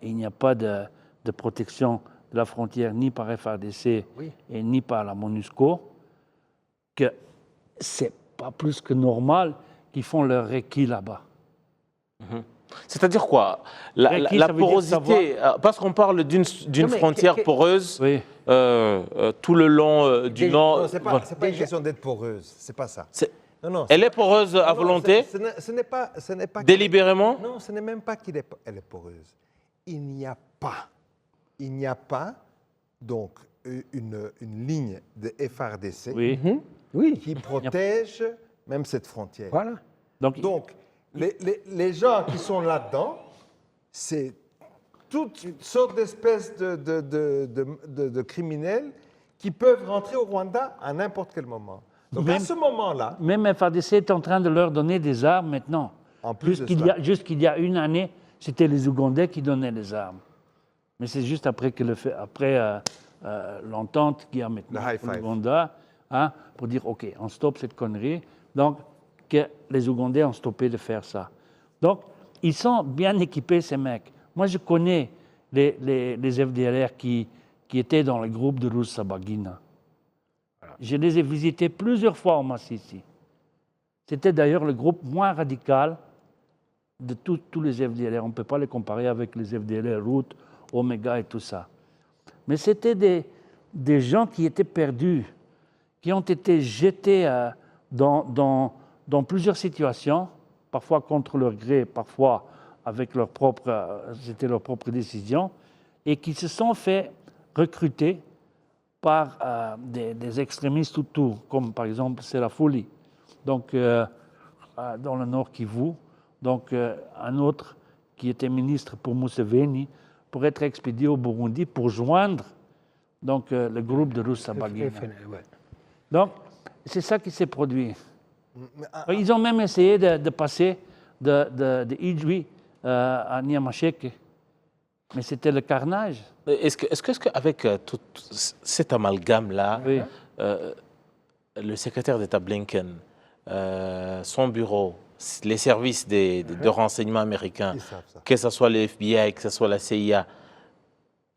n'y a pas de protection de la frontière ni par FARDC Oui. et ni par la MONUSCO, que c'est pas plus que normal qu'ils font leur requis là-bas. c'est-à-dire quoi? La Requis, ça veut dire porosité, parce qu'on parle d'une Non, mais frontière que- poreuse Oui. tout le long du Déjà- nord. Non, c'est pas, Voilà. c'est pas une question d'être poreuse. C'est pas ça. C'est- Non, non. Elle est poreuse à non, volonté, ce n'est pas. délibérément. Non, ce n'est même pas qu'elle est poreuse. Il n'y a pas, donc, une ligne de FRDC Oui. Oui, qui protège même cette frontière. voilà. Donc, les gens qui sont là-dedans, c'est toutes sortes d'espèces de criminels qui peuvent rentrer au Rwanda à n'importe quel moment. Donc, à Même- ce moment-là, Même FARDC est en train de leur donner des armes maintenant. en plus de Jusqu'il y, cela, jusqu'il y a une année, c'était les Ougandais qui donnaient les armes. Mais c'est juste après l'entente qu'il y a maintenant Le high pour five. l'Ouganda, hein, pour dire OK, on stoppe cette connerie. Donc, que les Ougandais ont stoppé de faire ça. Donc, ils sont bien équipés, ces mecs. Moi, je connais les FDLR qui étaient dans le groupe de Rusesabagina. Je les ai visités plusieurs fois au Massissi. C'était d'ailleurs le groupe moins radical de tous les FDLR. On ne peut pas les comparer avec les FDLR Route, Omega et tout ça. Mais c'était des gens qui étaient perdus, qui ont été jetés dans plusieurs situations, parfois contre leur gré, parfois avec c'était leur propre décision, et qui se sont fait recruter par des extrémistes autour, comme par exemple Serafuli, donc dans le Nord Kivu, donc un autre qui était ministre pour Museveni, pour être expédié au Burundi pour joindre donc le groupe de Rusesabagina. Ouais. Donc c'est ça qui s'est produit. Ils ont même essayé de passer de Idjwi à Niamasheke, mais c'était le carnage. Est-ce qu'avec tout cet amalgame-là, Oui. le secrétaire d'État Blinken, son bureau, les services de renseignement américains, ils savent ça. que ce soit le FBI, que ce soit la CIA,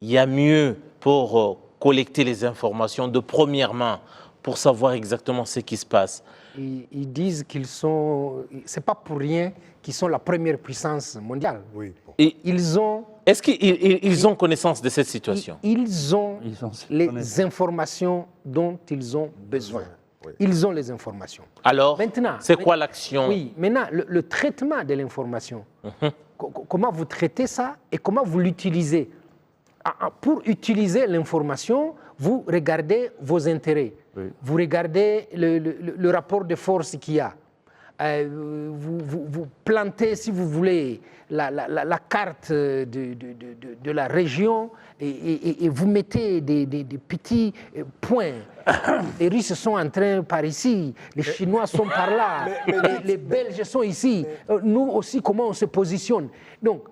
il y a mieux pour collecter les informations de première main, pour savoir exactement ce qui se passe. Ils disent qu'ils sont. C'est pas pour rien qu'ils sont la première puissance mondiale. oui. Bon. Et Ils ont Est-ce qu'ils ont connaissance de cette situation? Ils ont Ils ont les connaissance. informations dont ils ont besoin. Oui. Ils ont les informations. Alors, Maintenant, c'est quoi l'action? Oui, maintenant, le traitement de l'information, comment vous traitez ça et comment vous l'utilisez? Pour utiliser l'information, vous regardez vos intérêts, Oui. vous regardez le rapport de force qu'il y a. Vous plantez, si vous voulez, la carte de la région et vous mettez des petits points. Les Russes sont en train par ici, les Chinois sont par là, les Belges sont ici. Nous aussi, comment on se positionne? Donc,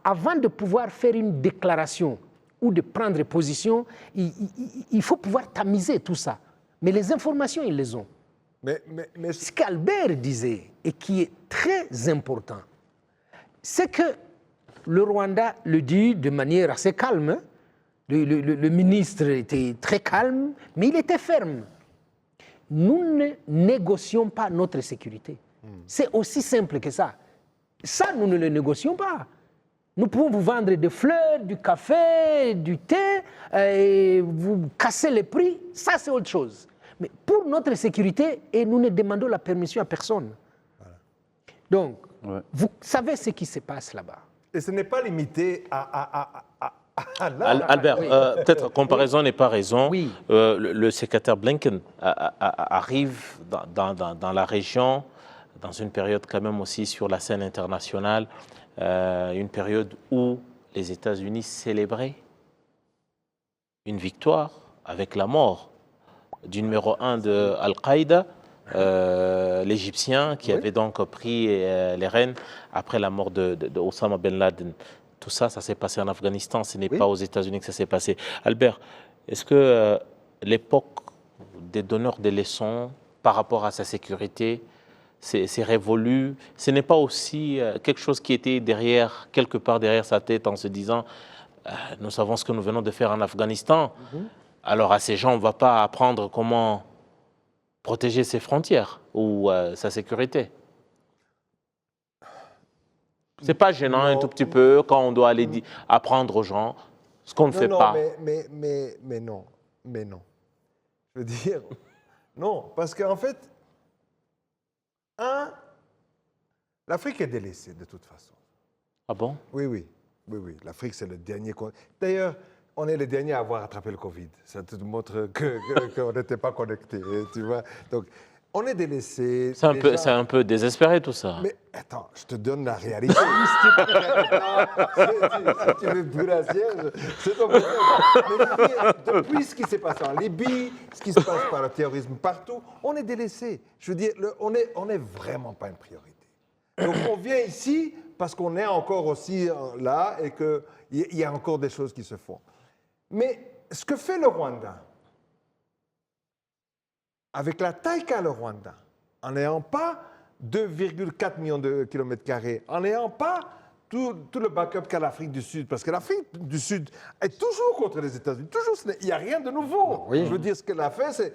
avant de pouvoir faire une déclaration ou de prendre position, il faut pouvoir tamiser tout ça. Mais les informations, ils les ont. Mais Ce qu'Albert disait et qui est très important, c'est que le Rwanda le dit de manière assez calme. Hein. Le ministre était très calme, mais il était ferme. Nous ne négocions pas notre sécurité. C'est aussi simple que ça. Ça, nous ne le négocions pas. Nous pouvons vous vendre des fleurs, du café, du thé, et vous casser les prix. Ça, c'est autre chose. Mais pour notre sécurité, et nous ne demandons la permission à personne. Voilà. Donc, vous savez ce qui se passe là-bas. Et ce n'est pas limité à Albert, peut-être comparaison n'est pas raison. Oui. Le secrétaire Blinken arrive dans la région, dans une période quand même aussi sur la scène internationale, une période où les États-Unis célébraient une victoire avec la mort du numéro 1 de Al-Qaïda, l'Égyptien qui avait donc pris les rênes après la mort de Osama Ben Laden. Tout ça, ça s'est passé en Afghanistan, ce n'est pas aux États-Unis que ça s'est passé. Albert, est-ce que l'époque des donneurs de leçons par rapport à sa sécurité, c'est révolu? Ce n'est pas aussi quelque chose qui était derrière, quelque part derrière sa tête en se disant nous savons ce que nous venons de faire en Afghanistan, alors à ces gens, on ne va pas apprendre comment protéger ses frontières ou sa sécurité. C'est pas gênant un tout petit peu quand on doit aller apprendre aux gens ce qu'on ne fait pas. Mais non. Je veux dire, non, parce qu'en fait, l'Afrique est délaissée de toute façon. Ah bon? Oui. L'Afrique, c'est le dernier. D'ailleurs, on est les derniers à avoir attrapé le Covid. Ça te montre qu'on n'était pas connectés, tu vois. Donc, on est délaissé. C'est un peu désespéré tout ça. Mais attends, je te donne la réalité. Si tu veux plus la siège, c'est ton problème. Mais depuis ce qui s'est passé en Libye, ce qui se passe par le terrorisme partout, on est délaissé. Je veux dire, on est vraiment pas une priorité. Donc on vient ici parce qu'on est encore aussi là et qu'il y a encore des choses qui se font. Mais ce que fait le Rwanda, avec la taille qu'a le Rwanda, en n'ayant pas 2,4 millions de kilomètres carrés, en n'ayant pas tout le backup qu'a l'Afrique du Sud, parce que l'Afrique du Sud est toujours contre les États-Unis, toujours, il n'y a rien de nouveau. Oui. Je veux dire, ce qu'elle a fait,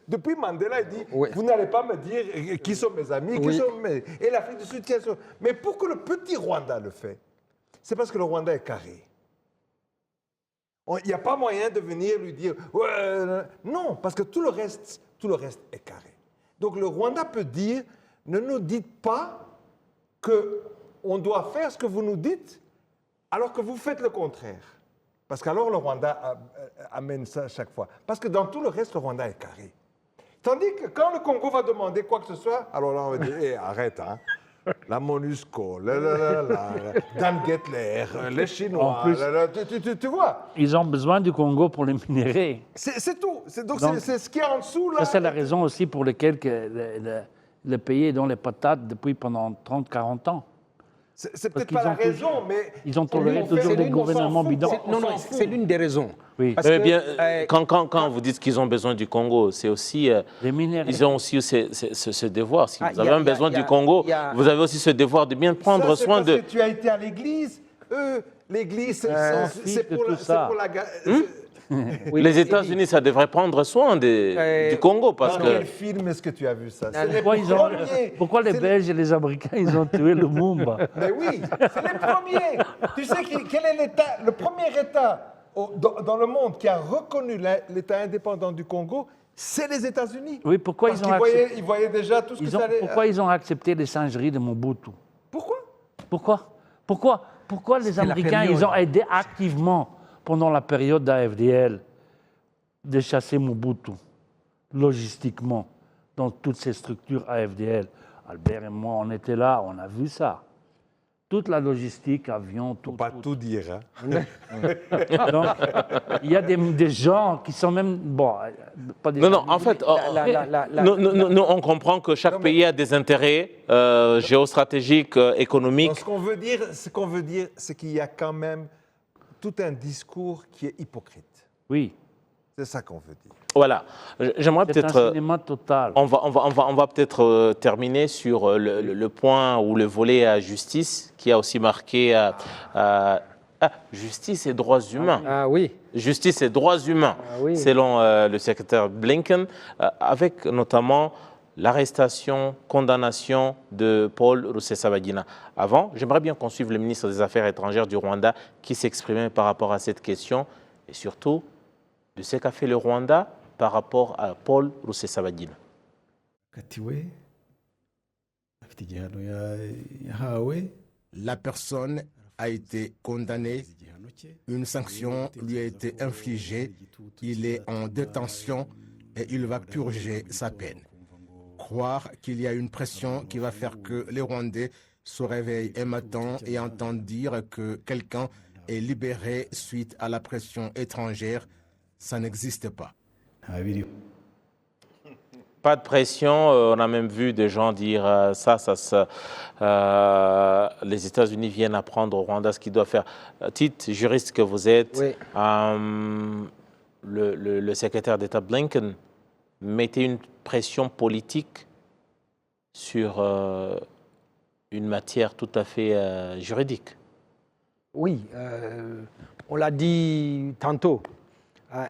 depuis Mandela, il dit, vous n'allez pas me dire qui sont mes amis, qui sont et l'Afrique du Sud, qui sont... Mais pour que le petit Rwanda le fait, c'est parce que le Rwanda est carré. Il n'y a pas moyen de venir lui dire, non, parce que tout le reste est carré. Donc le Rwanda peut dire, ne nous dites pas qu'on doit faire ce que vous nous dites, alors que vous faites le contraire. Parce qu'alors le Rwanda amène ça à chaque fois. Parce que dans tout le reste, le Rwanda est carré. Tandis que quand le Congo va demander quoi que ce soit, alors là on va dire, arrête, hein. La MONUSCO, Dan Gettler, les Chinois, tu vois. Ils ont besoin du Congo pour les minerais. C'est tout. Donc c'est ce qui est en dessous là. Ça, c'est la raison aussi pour laquelle le pays est dans les patates depuis pendant 30-40 ans. C'est peut-être pas la raison, mais... Ils ont toléré toujours des gouvernements bidons. Non, c'est l'une des raisons. Oui. Quand vous dites qu'ils ont besoin du Congo, c'est aussi... ils ont aussi ce devoir. Si vous avez un besoin du Congo, vous avez aussi ce devoir de bien prendre soin de... Parce que tu as été à l'église. L'église, c'est pour la... Oui, Les c'est États-Unis, ça devrait prendre soin du Congo parce Dans que... quel film est-ce que tu as vu ça? C'est les Pourquoi les c'est Belges et les Américains, ils ont tué le Mumba? Mais oui, c'est les premiers. Tu sais quel est l'État, le premier État dans le monde qui a reconnu l'État indépendant du Congo, c'est les États-Unis. Oui, pourquoi Parce ils ont qu'ils accepté, ils voyaient déjà tout ce que ça allait. pourquoi ils ont accepté les singeries de Mobutu? Pourquoi? Pourquoi les Américains, ils ont aidé activement pendant la période d'AFDL de chasser Mobutu, logistiquement, dans toutes ces structures AFDL? Albert et moi, on était là, on a vu ça. Toute la logistique, avion, tout. Pas tout dire. Hein. Donc, il y a des gens qui sont même... Bon, pas des Non, en fait, nous, on comprend que chaque pays a des intérêts géostratégiques, économiques. Donc, ce qu'on veut dire, c'est qu'il y a quand même tout un discours qui est hypocrite. Oui. C'est ça qu'on veut dire. Voilà. J'aimerais C'est un peut-être... cinéma total. On va peut-être terminer sur le point ou le volet justice qui a aussi marqué justice et droits humains. Ah oui. Justice et droits humains, oui. selon le secrétaire Blinken, avec notamment l'arrestation, condamnation de Paul Rusesabagina. Avant, j'aimerais bien qu'on suive le ministre des Affaires étrangères du Rwanda qui s'exprimait par rapport à cette question et surtout de ce qu'a fait le Rwanda par rapport à Paul Rusesabagina. Katiwe, afite igihano yahawe, La personne a été condamnée, igihano cye, une sanction lui a été infligée, il est en détention et il va purger sa peine. Croire qu'il y a une pression qui va faire que les Rwandais se réveillent un matin et entendent dire que quelqu'un est libéré suite à la pression étrangère, ça n'existe pas. ntabiriho. Pas de pression, on a même vu des gens dire les États-Unis viennent apprendre au Rwanda ce qu'ils doivent faire. Tite, juriste que vous êtes, Oui. le secrétaire d'État Blinken mettait une pression politique sur une matière tout à fait juridique. Oui, on l'a dit tantôt.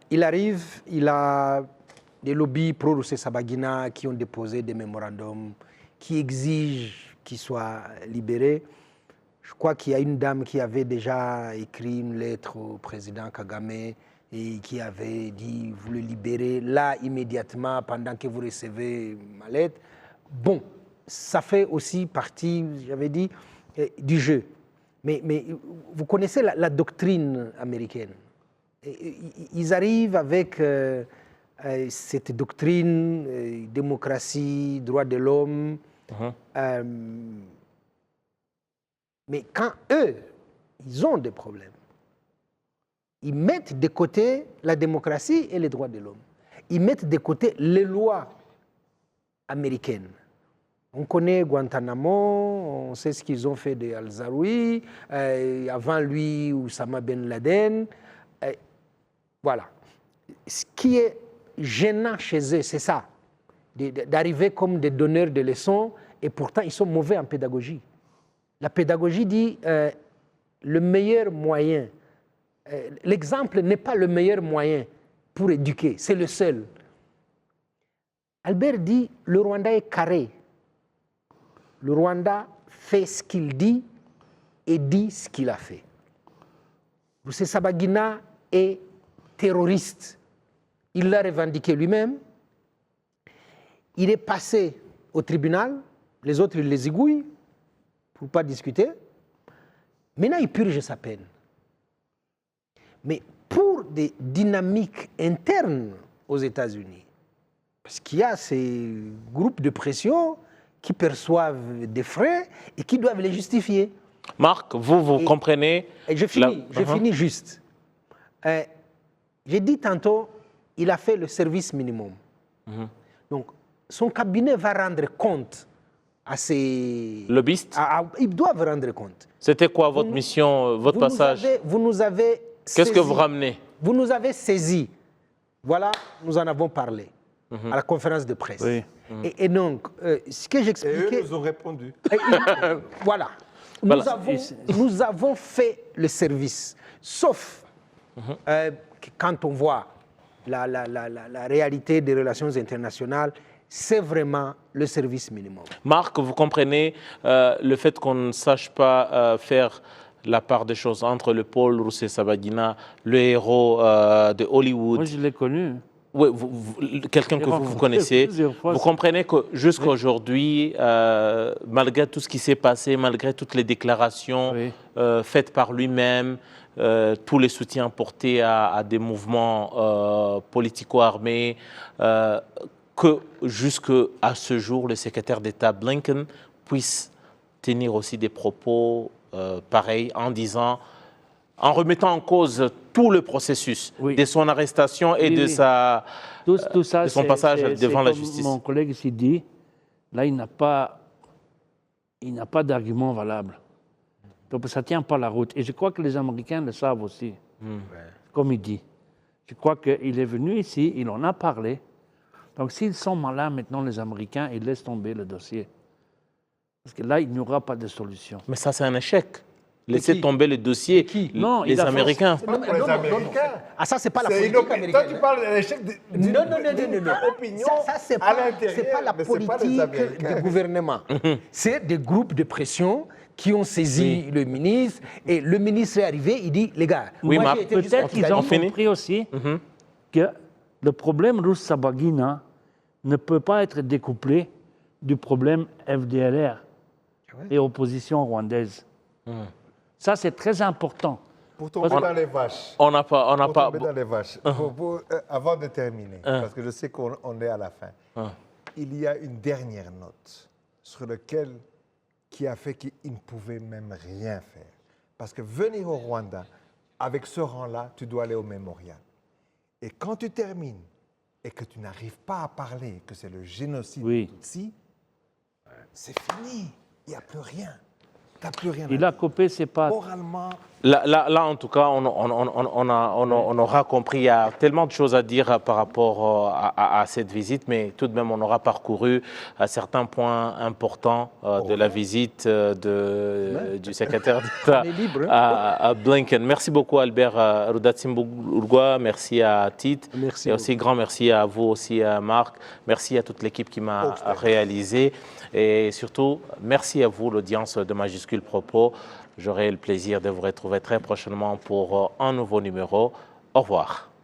Il arrive, il a des lobbies pro-Rusesabagina qui ont déposé des mémorandums qui exigent qu'il soit libéré. Je crois qu'il y a une dame qui avait déjà écrit une lettre au président Kagame et qui avait dit vous le libérez là immédiatement pendant que vous recevez ma lettre. Bon, ça fait aussi partie, j'avais dit, du jeu. Mais vous connaissez la doctrine américaine. Ils arrivent avec cette doctrine, démocratie, droits de l'homme. Mais quand eux, ils ont des problèmes, ils mettent de côté la démocratie et les droits de l'homme. Ils mettent de côté les lois américaines. On connaît Guantanamo, on sait ce qu'ils ont fait de Al-Zaroui, avant lui, Oussama Ben Laden. Voilà. Ce qui est gênant chez eux, c'est ça, d'arriver comme des donneurs de leçons, et pourtant ils sont mauvais en pédagogie. La pédagogie dit le meilleur moyen, l'exemple n'est pas le meilleur moyen pour éduquer, c'est le seul. Albert dit le Rwanda est carré. Le Rwanda fait ce qu'il dit et dit ce qu'il a fait. Rusesabagina est terroriste. Il l'a revendiqué lui-même. Il est passé au tribunal. Les autres, ils les égouillent pour ne pas discuter. Maintenant, il purge sa peine. Mais pour des dynamiques internes aux États-Unis, parce qu'il y a ces groupes de pression qui perçoivent des frais et qui doivent les justifier. Marc, vous comprenez... Et je finis juste. J'ai dit tantôt, il a fait le service minimum. Donc, son cabinet va rendre compte à ses... Lobbyistes. Ils doivent rendre compte. C'était quoi votre mission, votre passage? Vous nous avez Qu'est-ce que vous ramenez? Vous nous avez saisis. Voilà, nous en avons parlé à la conférence de presse. Oui. Et donc, ce que Et j'expliquais... eux nous ont répondu. Voilà. Nous avons fait le service. Sauf quand on voit la réalité des relations internationales, c'est vraiment le service minimum. Marc, vous comprenez le fait qu'on ne sache pas faire la part des choses entre le Paul Rusesabagina, le héros de Hollywood. Moi, je l'ai connu. Oui, quelqu'un que vous connaissez. Vous comprenez que jusqu'à aujourd'hui, malgré tout ce qui s'est passé, malgré toutes les déclarations faites par lui-même, tous les soutiens portés à des mouvements politico-armés, que jusqu'à ce jour, le secrétaire d'État Blinken puisse tenir aussi des propos pareils en disant, en remettant en cause tout le processus de son arrestation et de son passage devant la justice. Mon collègue ici dit, là, il n'a pas d'argument valable. Donc, ça ne tient pas la route. Et je crois que les Américains le savent aussi, comme il dit. Je crois qu'il est venu ici, il en a parlé. Donc, s'ils sont malins maintenant, les Américains, ils laissent tomber le dossier. Parce que là, il n'y aura pas de solution. Mais ça, c'est un échec. Laissez tomber le dossier. Non, les Américains. Pas pour les Américains. Ah, ça, c'est pas la C'est politique américaine. Toi, tu parles de l'échec d'une Non. opinion Ça, c'est à pas l'intérieur, la mais c'est pas les politique Américains. du gouvernement. C'est des groupes de pression qui ont saisi le ministre. Et le ministre est arrivé, il dit, les gars, Oui, moi, mais j'ai été jusqu'en peut-être qu'ils ont Italie. compris aussi que le problème Rusesabagina ne peut pas être découplé du problème FDLR et opposition rwandaise. Ça, c'est très important. Pour tomber dans les vaches. On n'a pas. Pour tomber dans les vaches. Avant de terminer, parce que je sais qu'on est à la fin, il y a une dernière note sur laquelle qui a fait qu'il ne pouvait même rien faire. Parce que venir au Rwanda, avec ce rang-là, tu dois aller au mémorial. Et quand tu termines et que tu n'arrives pas à parler que c'est le génocide Tutsi, c'est fini. Il n'y a plus rien. Tu n'as plus rien. Il a coupé ses pattes. Moralement. Là, en tout cas, on aura compris. Il y a tellement de choses à dire par rapport à cette visite, mais tout de même, on aura parcouru certains points importants de la visite du secrétaire d'État à Blinken. Merci beaucoup, Albert Rudatsimburgwa. Merci à Tite. Merci et aussi grand merci à vous aussi, Marc. Merci à toute l'équipe qui m'a réalisé. Et surtout, merci à vous, l'audience de Majuscule Propos. J'aurai le plaisir de vous retrouver très prochainement pour un nouveau numéro. Au revoir.